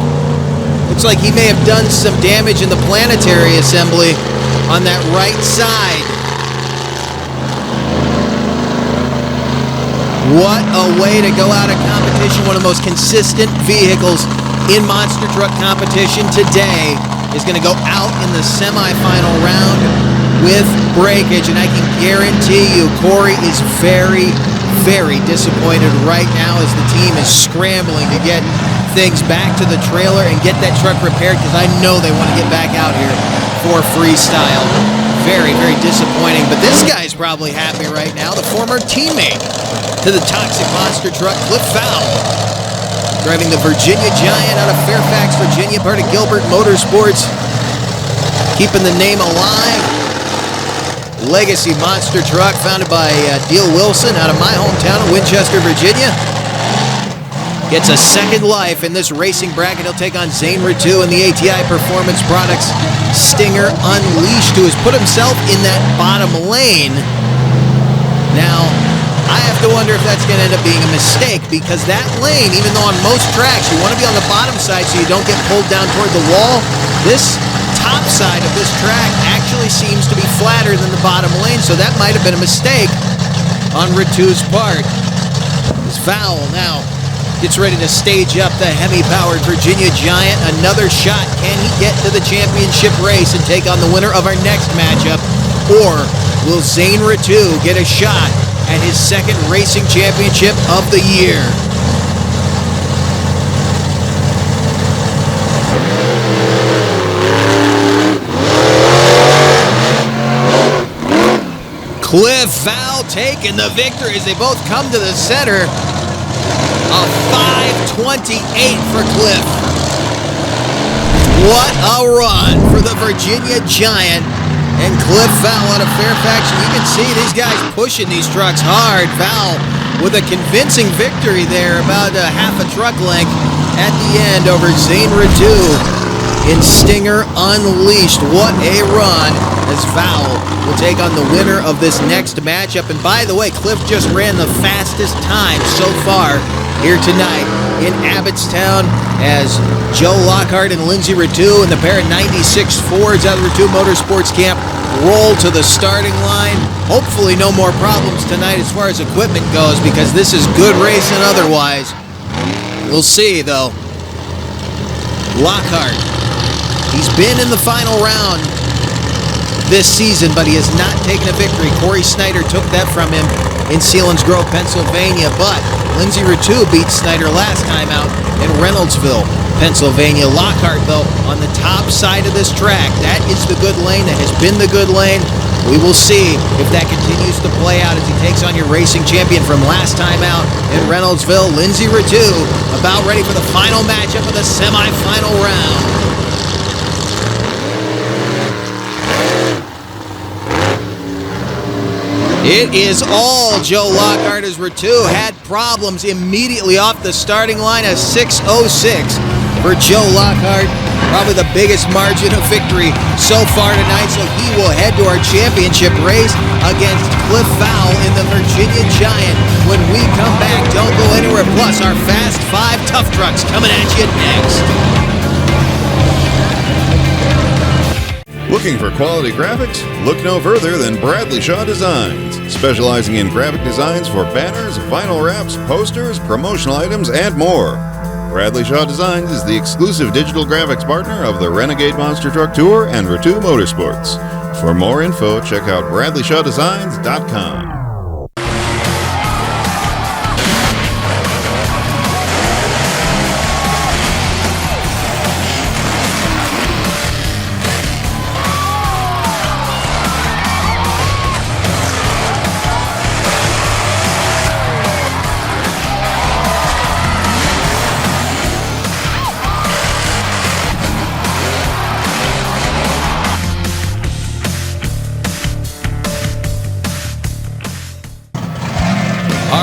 Looks like he may have done some damage in the planetary assembly on that right side. What a way to go out of competition. One of the most consistent vehicles in monster truck competition today is going to go out in the semifinal round with breakage, and I can guarantee you Corey is very, very disappointed right now as the team is scrambling to get things back to the trailer and get that truck repaired, because I know they want to get back out here for freestyle. Very, very disappointing, but this guy's probably happy right now. The former teammate to the Toxic Monster Truck, Cliff Fowl, driving the Virginia Giant out of Fairfax, Virginia, part of Gilbert Motorsports, keeping the name alive. Legacy monster truck founded by Deal Wilson out of my hometown of Winchester, Virginia. Gets a second life in this racing bracket. He'll take on Zane Ritu and the ATI Performance Products Stinger Unleashed, who has put himself in that bottom lane. Now, I have to wonder if that's going to end up being a mistake, because that lane, even though on most tracks you want to be on the bottom side so you don't get pulled down toward the wall, this top side of this track actually seems to be flatter than the bottom lane, so that might have been a mistake on Ritu's part. This Fowl now gets ready to stage up the Hemi-powered Virginia Giant. Another shot. Can he get to the championship race and take on the winner of our next matchup? Or will Zane Ritu get a shot at his second racing championship of the year? Cliff Fowl taking the victory as they both come to the center. A 5:28 for Cliff. What a run for the Virginia Giant and Cliff Fowl out of Fairfax. You can see these guys pushing these trucks hard. Fowl with a convincing victory there, about a half a truck length at the end over Zane Ritu in Stinger Unleashed. What a run as Fowl will take on the winner of this next matchup. And by the way, Cliff just ran the fastest time so far here tonight in Abbottstown as Joe Lockhart and Lindsay Ritu and the pair of 96 Fords out of the Ritu Motorsports Camp roll to the starting line. Hopefully no more problems tonight as far as equipment goes, because this is good racing otherwise. We'll see though. Lockhart, he's been in the final round this season, but he has not taken a victory. Corey Snyder took that from him in Selinsgrove, Pennsylvania, but Lindsay Ritu beat Snyder last time out in Reynoldsville, Pennsylvania. Lockhart, though, on the top side of this track. That is the good lane. That has been the good lane. We will see if that continues to play out as he takes on your racing champion from last time out in Reynoldsville, Lindsay Ritu, about ready for the final matchup of the semifinal round. It is all Joe Lockhart as Ritu had problems immediately off the starting line. A 6:06 for Joe Lockhart. Probably the biggest margin of victory so far tonight. So he will head to our championship race against Cliff Fowl in the Virginia Giant. When we come back, don't go anywhere. Plus our Fast 5 Tough Trucks coming at you next. Looking for quality graphics? Look no further than Bradley Shaw Designs, specializing in graphic designs for banners, vinyl wraps, posters, promotional items, and more. Bradley Shaw Designs is the exclusive digital graphics partner of the Renegade Monster Truck Tour and Ritu Motorsports. For more info, check out BradleyShawDesigns.com.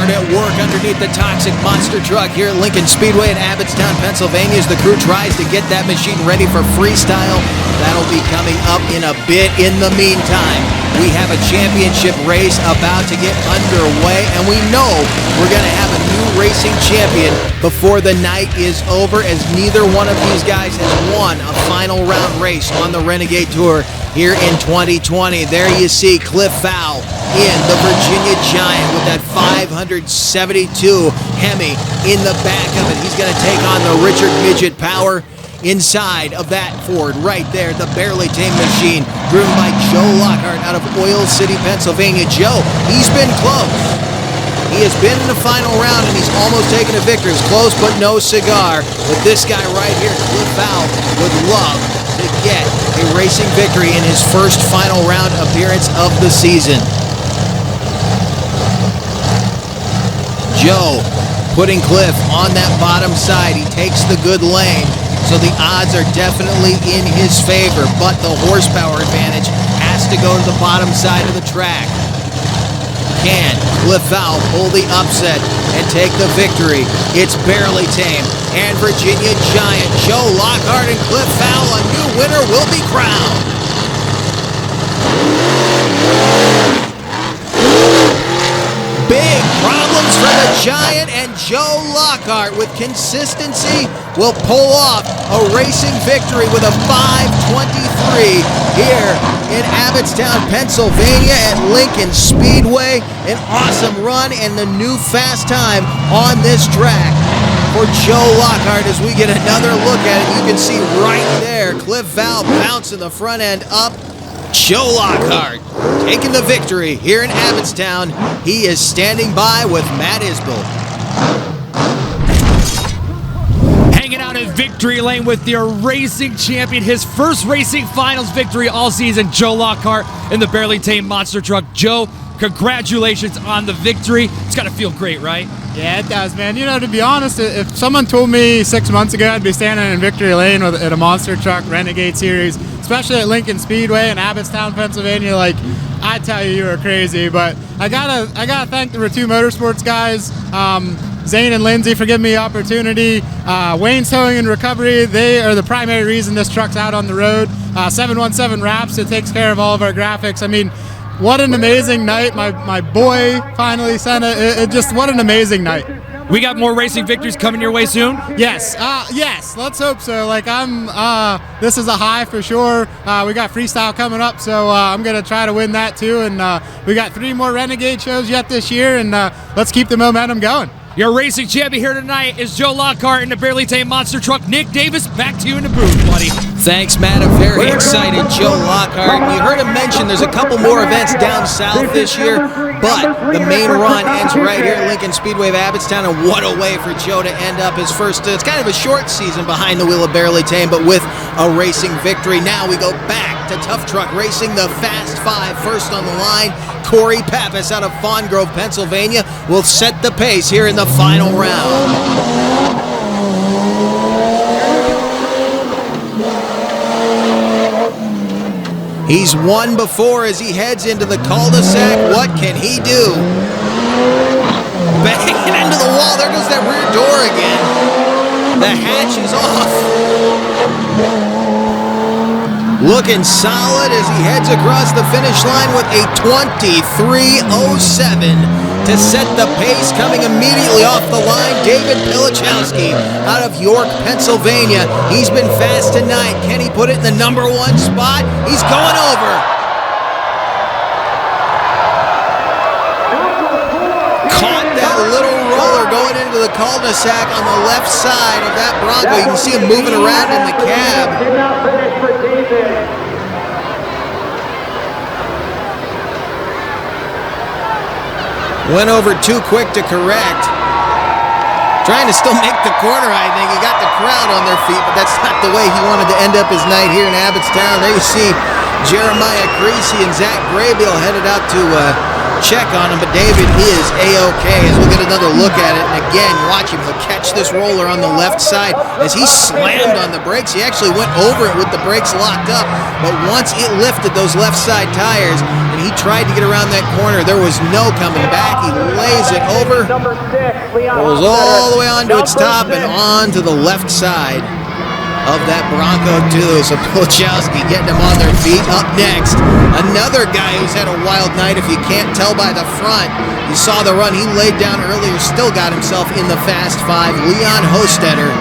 hard at work underneath the toxic monster truck here at Lincoln Speedway in Abbottstown, Pennsylvania, as the crew tries to get that machine ready for freestyle. That'll be coming up in a bit. In the meantime, we have a championship race about to get underway, and we know we're going to have a new racing champion before the night is over, as neither one of these guys has won a final round race on the Renegade Tour here in 2020. There you see Cliff Fowl in the Virginia Giant with that 572 Hemi in the back of it. He's going to take on the Richard Midget Power inside of that Ford right there, the Barely Tame machine, driven by Joe Lockhart out of Oil City, Pennsylvania. Joe, he's been close. He has been in the final round, and he's almost taken a victory. It's close, but no cigar. But this guy right here, Cliff Fowl, would love to get a racing victory in his first final round appearance of the season. Joe putting Cliff on that bottom side. He takes the good lane, so the odds are definitely in his favor, but the horsepower advantage has to go to the bottom side of the track. Can Cliff Fowl pull the upset and take the victory? It's Barely Tame and Virginia Giant. Joe Lockhart and Cliff Fowl, a new winner will be crowned. Big problems for the Giant, and Joe Lockhart, with consistency, will pull off a racing victory with a 5:23 here in Abbottstown, Pennsylvania at Lincoln Speedway. An awesome run and the new fast time on this track for Joe Lockhart. As we get another look at it, you can see right there Cliff Fowl bouncing the front end up. Joe Lockhart taking the victory here in Abbottstown. He is standing by with Matt Isbell. Hanging out in victory lane with their racing champion, his first racing finals victory all season, Joe Lockhart in the Barely Tame Monster Truck. Joe, congratulations on the victory. It's got to feel great, right? Yeah, it does, man. You know, to be honest, if someone told me 6 months ago I'd be standing in victory lane at a Monster Truck Renegade Series, especially at Lincoln Speedway in Abbottstown, Pennsylvania, like, I'd tell you were crazy. But I gotta thank the Retu Motorsports guys, Zane and Lindsay, for giving me the opportunity. Wayne's Towing and Recovery, they are the primary reason this truck's out on the road. 717 Wraps, it takes care of all of our graphics. I mean, what an amazing night. My boy finally sent it. Just what an amazing night. We got more racing victories coming your way soon? Yes, let's hope so. Like, this is a high for sure. We got freestyle coming up, so I'm gonna try to win that too. And we got 3 more Renegade shows yet this year, and let's keep the momentum going. Your racing champion here tonight is Joe Lockhart in the Barely Tame Monster Truck. Nick Davis, back to you in the booth, buddy. Thanks, Matt. A very excited Joe Lockhart. You heard him mention there's a couple more events down south this year, but the main run ends right here at Lincoln Speedway of Abbottstown, and what a way for Joe to end up his first, it's kind of a short season behind the wheel of Barely Tame, but with a racing victory. Now we go back to Tough Truck Racing, the Fast Five. First on the line, Corey Pappas out of Fawn Grove, Pennsylvania, will set the pace here in the final round. He's won before as he heads into the cul-de-sac. What can he do? Banging into the wall. There goes that rear door again. The hatch is off. Looking solid as he heads across the finish line with a 23:07 to set the pace. Coming immediately off the line, David Pilichowski out of York, Pennsylvania. He's been fast tonight. Can he put it in the number 1 spot? He's going over. Caught that little roller going into the cul-de-sac on the left side of that Bronco. You can see him moving around in the cab. Went over too quick to correct. Trying to still make the corner, I think. He got the crowd on their feet, but that's not the way he wanted to end up his night here in Abbottstown. There you see Jeremiah Creasy and Zach Graybill headed out to check on him, but David is A-OK as we'll get another look at it. And again, watch him. He'll catch this roller on the left side as he slammed on the brakes. He actually went over it with the brakes locked up, but once it lifted those left side tires and he tried to get around that corner, there was no coming back. He lays it over, rolls all the way onto its top and onto the left side of that Bronco too. So Pilachowski getting them on their feet. Up next, another guy who's had a wild night. If you can't tell by the front, you saw the run he laid down earlier, still got himself in the Fast Five. Leon Hostetter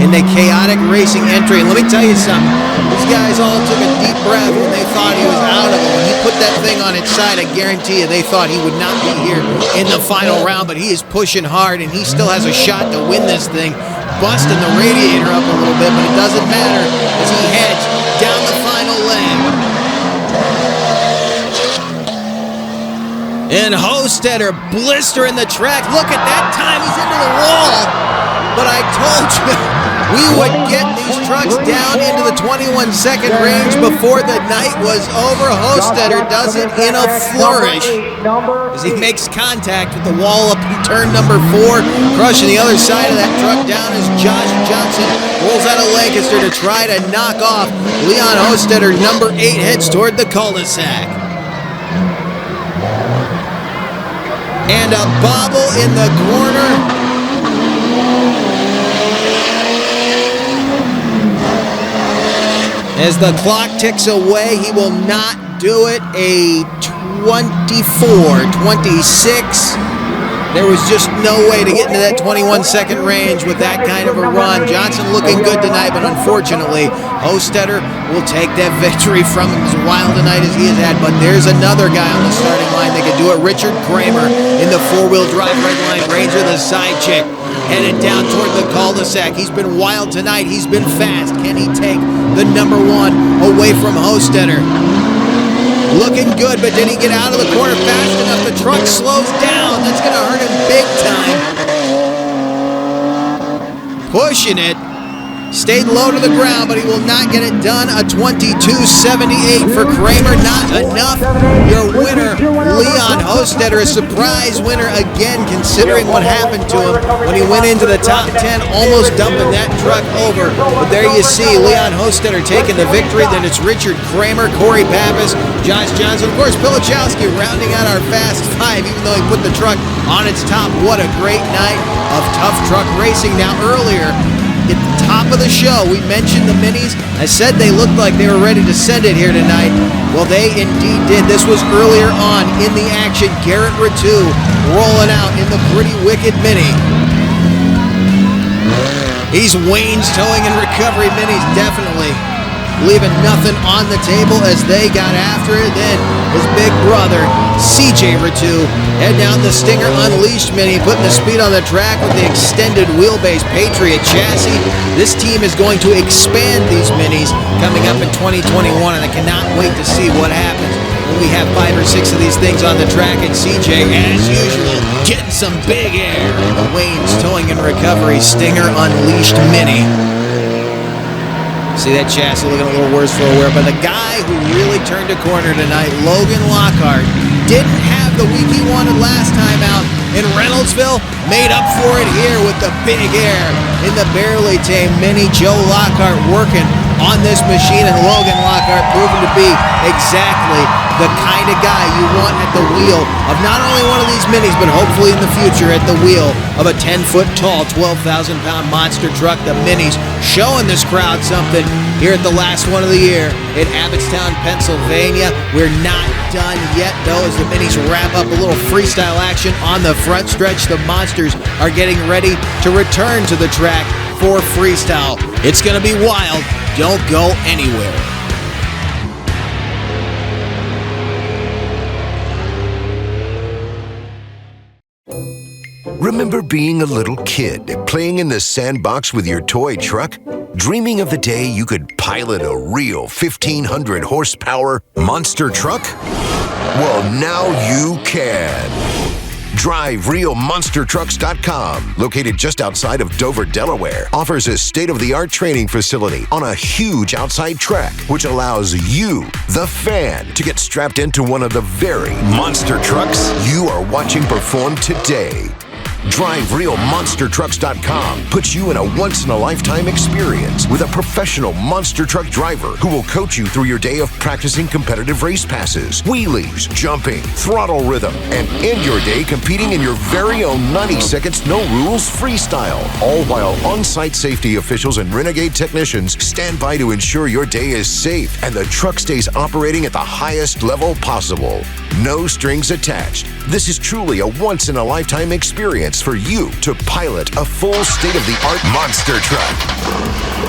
in the chaotic racing entry. And let me tell you something, these guys all took a deep breath when they thought he was out of it. When he put that thing on its side, I guarantee you they thought he would not be here in the final round, but he is pushing hard and he still has a shot to win this thing, busting the radiator up a little bit, but it doesn't matter as he heads down the final leg. And Hostetter blistering the track. Look at that time, he's into the wall. But I told you, we would get these trucks down into the 21-second range before the night was over. Hostetter does it in a flourish as he makes contact with the wall up in turn number 4, crushing the other side of that truck down as Josh Johnson rolls out of Lancaster to try to knock off Leon Hostetter. Number 8 heads toward the cul-de-sac. And a bobble in the corner. As the clock ticks away, he will not do it. A 24-26. There was just no way to get into that 21-second range with that kind of a run. Johnson looking good tonight, but unfortunately, Hostetter will take that victory from him, as wild a night as he has had. But there's another guy on the starting line that could do it. Richard Kramer in the four-wheel drive red line. Ranger, the side chick, headed down toward the cul-de-sac. He's been wild tonight. He's been fast. Can he take the number 1 away from Hostetter? Looking good, but did he get out of the corner fast enough? The truck slows down. That's going to hurt him big time. Pushing it. Stayed low to the ground, but he will not get it done. A 22.78 for Kramer. Not enough. Your winner, Leon Hostetter, a surprise winner again, considering what happened to him when he went into the top 10, almost dumping that truck over. But there you see Leon Hostetter taking the victory. Then it's Richard Kramer, Corey Pappas, Josh Johnson, of course, Pilachowski rounding out our Fast Five, even though he put the truck on its top. What a great night of tough truck racing. Now, earlier, at the top of the show, we mentioned the minis. I said they looked like they were ready to send it here tonight. Well, they indeed did. This was earlier on in the action. Garrett Ratu rolling out in the Pretty Wicked Mini. He's Wayne's Towing and Recovery Minis, definitely leaving nothing on the table as they got after it. Then his big brother, CJ Ratu, head down the Stinger Unleashed Mini, putting the speed on the track with the extended wheelbase Patriot chassis. This team is going to expand these minis coming up in 2021, and I cannot wait to see what happens when we have 5 or 6 of these things on the track. And CJ, as usual, getting some big air in the Wayne's Towing and Recovery Stinger Unleashed Mini. See that chassis looking a little worse for wear, but the guy who really turned a corner tonight, Logan Lockhart, didn't have the week he wanted last time out in Reynoldsville, made up for it here with the big air in the barely tame Mini. Joe Lockhart working on this machine, and Logan Lockhart proven to be exactly the kind of guy you want at the wheel of not only one of these minis, but hopefully in the future at the wheel of a 10-foot tall, 12,000-pound monster truck. The minis showing this crowd something here at the last one of the year in Abbottstown, Pennsylvania. We're not done yet, though, as the minis wrap up a little freestyle action on the front stretch. The monsters are getting ready to return to the track for freestyle. It's going to be wild. Don't go anywhere. Remember being a little kid, playing in the sandbox with your toy truck? Dreaming of the day you could pilot a real 1,500 horsepower monster truck? Well, now you can. DriveRealMonsterTrucks.com, located just outside of Dover, Delaware, offers a state-of-the-art training facility on a huge outside track, which allows you, the fan, to get strapped into one of the very monster trucks you are watching perform today. DriveRealMonsterTrucks.com puts you in a once-in-a-lifetime experience with a professional monster truck driver who will coach you through your day of practicing competitive race passes, wheelies, jumping, throttle rhythm, and end your day competing in your very own 90 seconds no rules freestyle, all while on-site safety officials and Renegade technicians stand by to ensure your day is safe and the truck stays operating at the highest level possible. No strings attached. This is truly a once-in-a-lifetime experience for you to pilot a full state-of-the-art monster truck.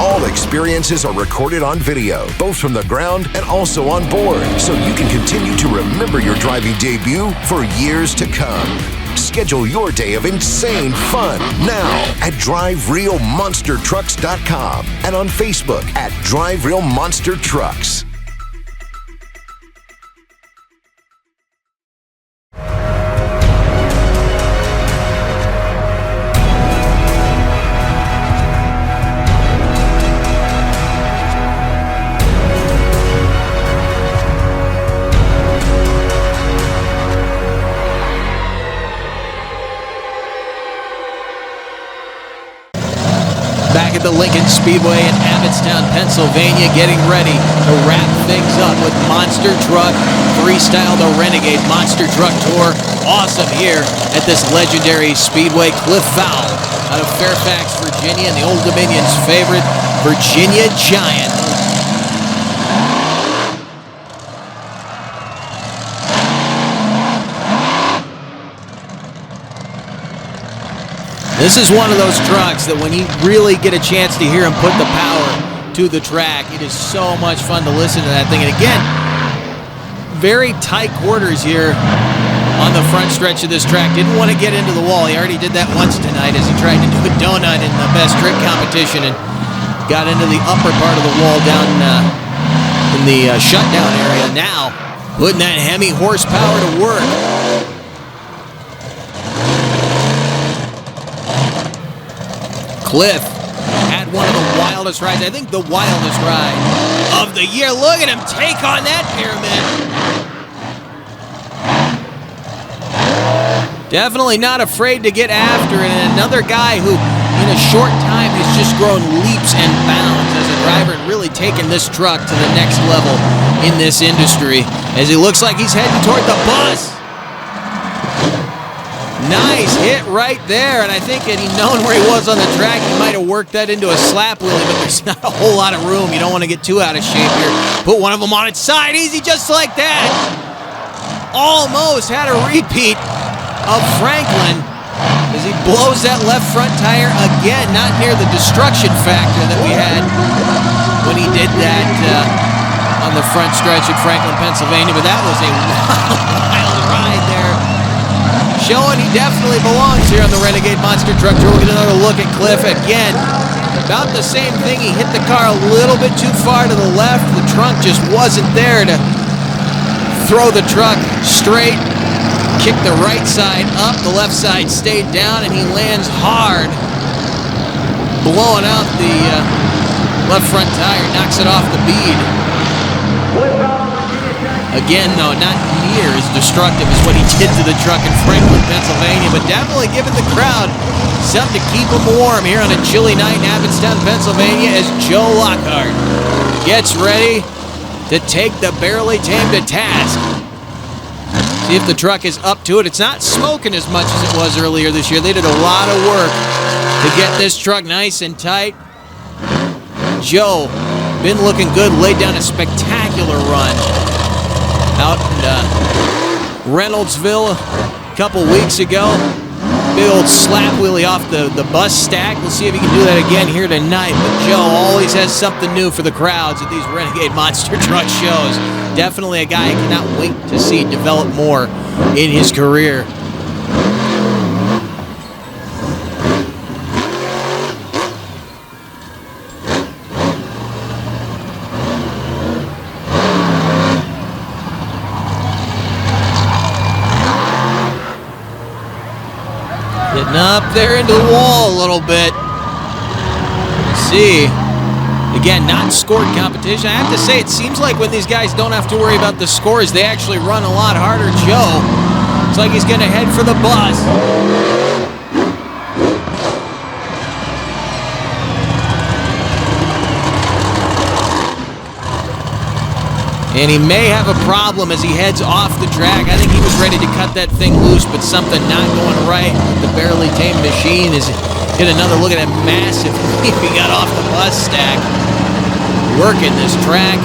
All experiences are recorded on video, both from the ground and also on board, so you can continue to remember your driving debut for years to come. Schedule your day of insane fun now at DriveRealMonsterTrucks.com and on Facebook at Drive Real Monster Trucks. Back at the Lincoln Speedway in Abbottstown, Pennsylvania, getting ready to wrap things up with Monster Truck Freestyle, the Renegade Monster Truck Tour. Awesome here at this legendary speedway. Cliff Fowl out of Fairfax, Virginia, and the Old Dominion's favorite, Virginia Giant. This is one of those trucks that when you really get a chance to hear him put the power to the track, it is so much fun to listen to that thing. And again, very tight quarters here on the front stretch of this track. Didn't want to get into the wall. He already did that once tonight as he tried to do a donut in the best trick competition and got into the upper part of the wall down in the shutdown area. Now, putting that Hemi horsepower to work. Cliff had one of the wildest rides, I think the wildest ride of the year. Look at him take on that pyramid. Definitely not afraid to get after it. And another guy who, in a short time, has just grown leaps and bounds as a driver and really taken this truck to the next level in this industry as he looks like he's heading toward the bus. Nice hit right there, and I think had he known where he was on the track, he might have worked that into a slap wheelie, but there's not a whole lot of room. You don't want to get too out of shape here. Put one of them on its side, easy just like that. Almost had a repeat of Franklin as he blows that left front tire again, not near the destruction factor that we had when he did that on the front stretch at Franklin, Pennsylvania, but that was a wild ride there. Showing he definitely belongs here on the Renegade Monster Truck Tour. We'll get another look at Cliff again. About the same thing. He hit the car a little bit too far to the left. The trunk just wasn't there to throw the truck straight. Kick the right side up. The left side stayed down, and he lands hard, blowing out the left front tire. Knocks it off the bead. Again, though, not near as destructive as what he did to the truck in Franklin, Pennsylvania, but definitely giving the crowd something to keep them warm here on a chilly night in Abbottstown, Pennsylvania, as Joe Lockhart gets ready to take the Barely Tame to task. See if the truck is up to it. It's not smoking as much as it was earlier this year. They did a lot of work to get this truck nice and tight. Joe, been looking good, laid down a spectacular run out in Reynoldsville a couple weeks ago. Big old slap wheelie off the bus stack. We'll see if he can do that again here tonight. But Joe always has something new for the crowds at these Renegade Monster Truck shows. Definitely a guy I cannot wait to see develop more in his career. Getting up there into the wall a little bit. See, again, not scored competition. I have to say, it seems like when these guys don't have to worry about the scores, they actually run a lot harder. Joe, looks like he's going to head for the bus. And he may have a problem as he heads off the track. I think he was ready to cut that thing loose, but something not going right with the barely tamed machine. As get another look at that massive leap he got off the bus stack. Working this track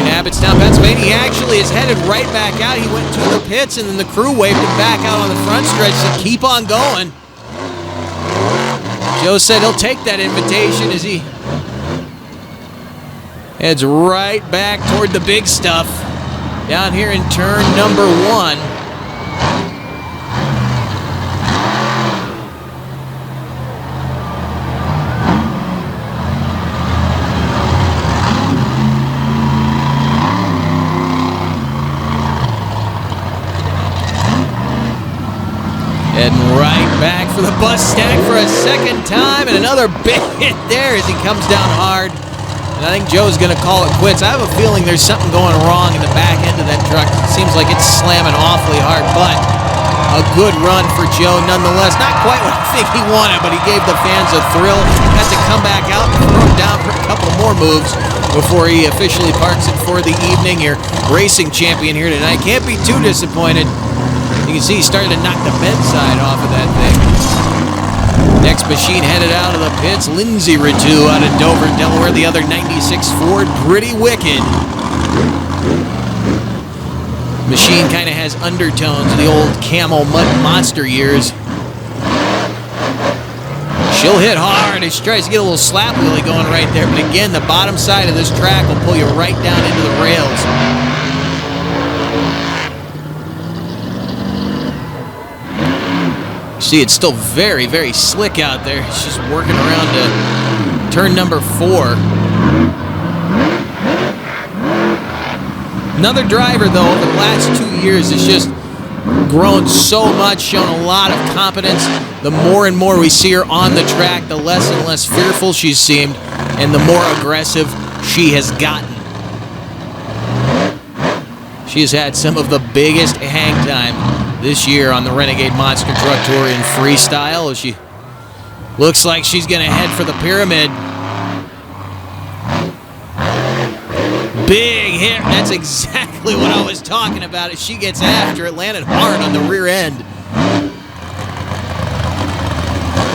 in Abbottstown, Pennsylvania. He actually is headed right back out. He went to the pits, and then the crew waved him back out on the front stretch to keep on going. Joe said he'll take that invitation as he heads right back toward the big stuff down here in turn number 1. Heading right back for the bus stack for a second time, and another big hit there as he comes down hard. And I think Joe's going to call it quits. I have a feeling there's something going wrong in the back end of that truck. It seems like it's slamming awfully hard, but a good run for Joe nonetheless. Not quite what I think he wanted, but he gave the fans a thrill. Had to come back out and throw him down for a couple more moves before he officially parks it for the evening. Your racing champion here tonight. Can't be too disappointed. You can see he started to knock the bed side off of that thing. Next machine headed out of the pits, Lindsay Ritu out of Dover, Delaware, the other 96 Ford, Pretty Wicked. Machine kind of has undertones of the old Camel Mud Monster years. She'll hit hard as she tries to get a little slap wheelie going right there, but again, the bottom side of this track will pull you right down into the rails. See, it's still very, very slick out there. She's working around to turn number 4. Another driver, though, over the last 2 years has just grown so much, shown a lot of competence. The more and more we see her on the track, the less and less fearful she's seemed, and the more aggressive she has gotten. She has had some of the biggest hang time this year on the Renegade Monster Truck Tour in freestyle. She looks like she's going to head for the pyramid. Big hit. That's exactly what I was talking about. As she gets after it, landed hard on the rear end.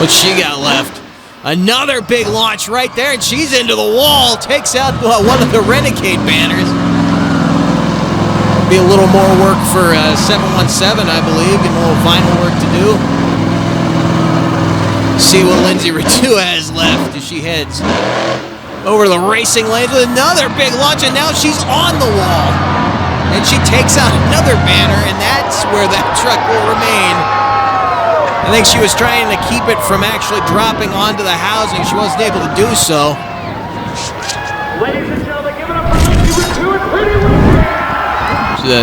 What's she got left? Another big launch right there, and she's into the wall. Takes out one of the Renegade banners. Be a little more work for 717, I believe. Get a little vinyl work to do. See what Lindsay Ritu has left as she heads over to the racing lanes with another big launch, and now she's on the wall. And she takes out another banner, and that's where that truck will remain. I think she was trying to keep it from actually dropping onto the housing. She wasn't able to do so. Ladies and gentlemen, give it up for Lindsay Ritu and Pretty Wicked.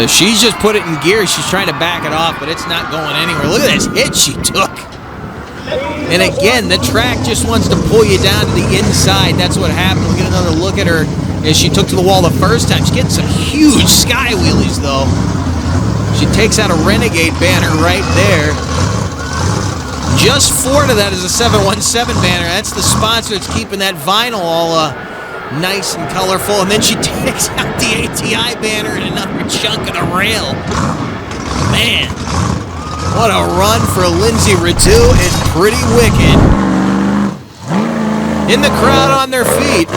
She's just put it in gear. She's trying to back it off, but it's not going anywhere. Look at this hit she took. And again, the track just wants to pull you down to the inside. That's what happened. We'll get another look at her as she took to the wall the first time. She's getting some huge sky wheelies, though. She takes out a Renegade banner right there. Just forward of that is a 717 banner. That's the sponsor that's keeping that vinyl all nice and colorful, and then she takes out the ATI banner and another chunk of the rail. Man, what a run for Lindsay Ritu and Pretty Wicked. In the crowd on their feet,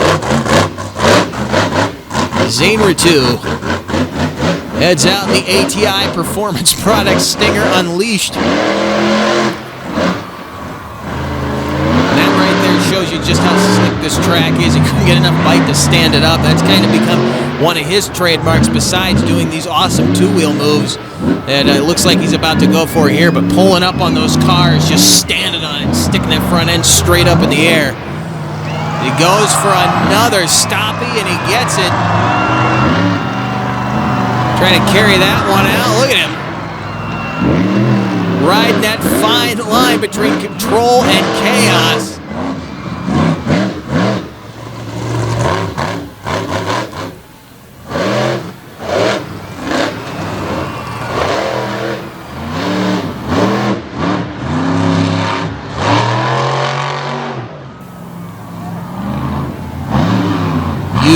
Zane Ritu heads out in the ATI Performance Products Stinger Unleashed. Shows you just how slick this track is. He couldn't get enough bite to stand it up. That's kind of become one of his trademarks besides doing these awesome two-wheel moves that it looks like he's about to go for here, but pulling up on those cars, just standing on it, sticking that front end straight up in the air. He goes for another stoppie, and he gets it. Trying to carry that one out. Look at him. Riding that fine line between control and chaos.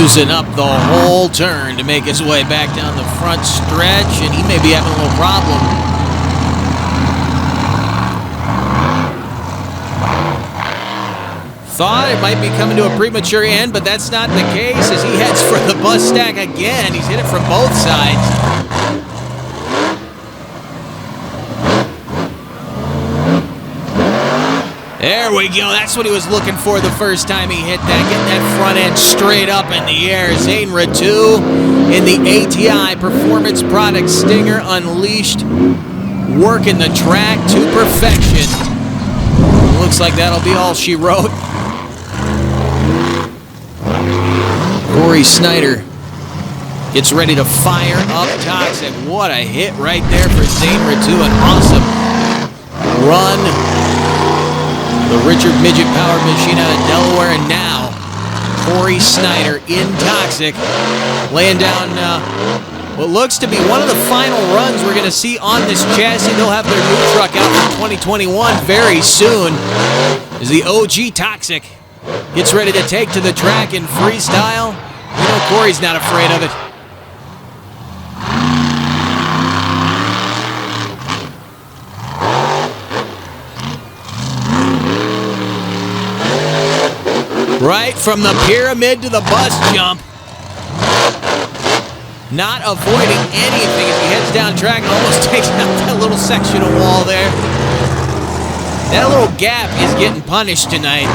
Cruising up the whole turn to make his way back down the front stretch, and he may be having a little problem. Thought it might be coming to a premature end, but that's not the case as he heads for the bus stack again. He's hit it from both sides. There we go. That's what he was looking for the first time he hit that. Getting that front end straight up in the air. Zane Ritu in the ATI Performance Product Stinger Unleashed. Working the track to perfection. Looks like that'll be all she wrote. Corey Snyder gets ready to fire up Toxic. What a hit right there for Zane Ritu. An awesome run. The Richard Midget Power Machine out of Delaware, and now Corey Snyder in Toxic, laying down what looks to be one of the final runs we're going to see on this chassis. They'll have their new truck out for 2021 very soon as the OG Toxic gets ready to take to the track in freestyle. You know Corey's not afraid of it. Right from the pyramid to the bus jump. Not avoiding anything as he heads down track and almost takes out that little section of wall there. That little gap is getting punished tonight.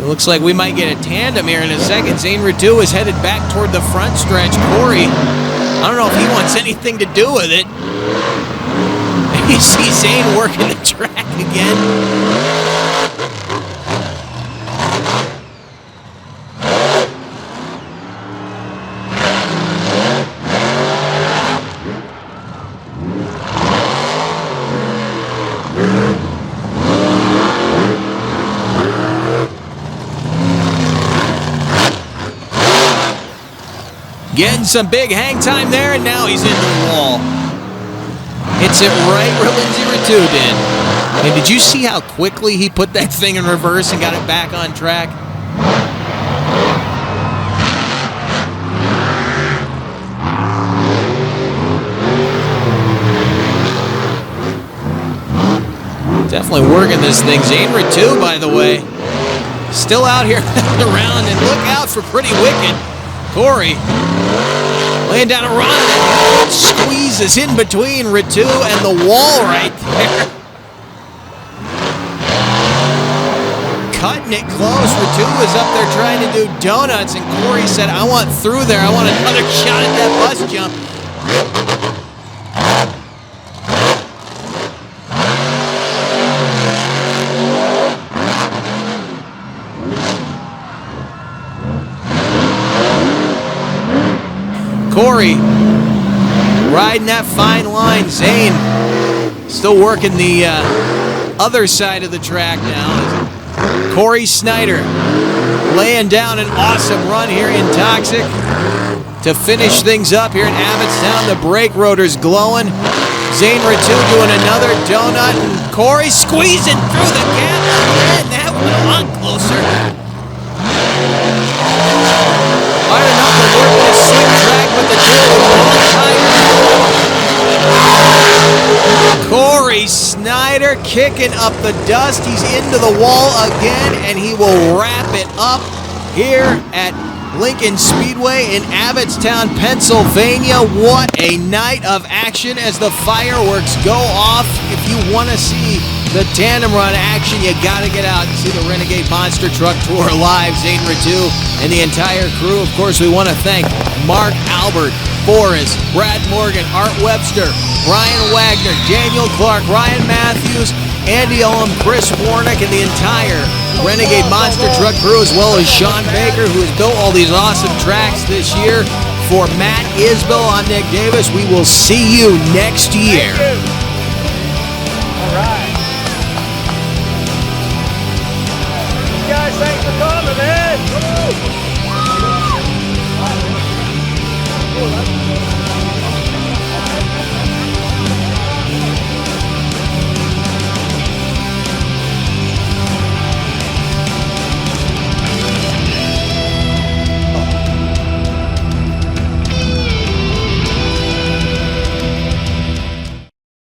It looks like we might get a tandem here in a second. Zane Ritu is headed back toward the front stretch. Corey, I don't know if he wants anything to do with it. You see Zane working the track again. Getting some big hang time there, and now he's into the wall. Hits it right where Lindsay Ritu did. And did you see how quickly he put that thing in reverse and got it back on track? Definitely working this thing. Zane Ritu, by the way, still out here around, and look out for Pretty Wicked. Corey laying down a run and squeezes in between Ritu and the wall right there. Cutting it close. Ritu was up there trying to do donuts, and Corey said, I want through there. I want another shot at that bus jump. Corey riding that fine line. Zane still working the other side of the track now. Corey Snyder laying down an awesome run here in Toxic to finish things up here in Abbottstown. The brake rotor's glowing. Zane Ritu doing another donut, and Corey squeezing through the gap. Man, that was a lot closer. Hard enough to work this slick track, but the Corey Snyder kicking up the dust. He's into the wall again, and he will wrap it up here at Lincoln Speedway in Abbottstown, Pennsylvania. What a night of action as the fireworks go off. If you want to see the tandem run action, you got to get out and see the Renegade Monster Truck Tour live. Zane Ritu and the entire crew. Of course, we want to thank Mark Albert, Forrest, Brad Morgan, Art Webster, Brian Wagner, Daniel Clark, Ryan Matthews, Andy Olam, Chris Warnick, and the entire Renegade Monster Truck crew, as well as Sean Baker, who has built all these awesome tracks this year. For Matt Isbell, I'm Nick Davis. We will see you next year. All right.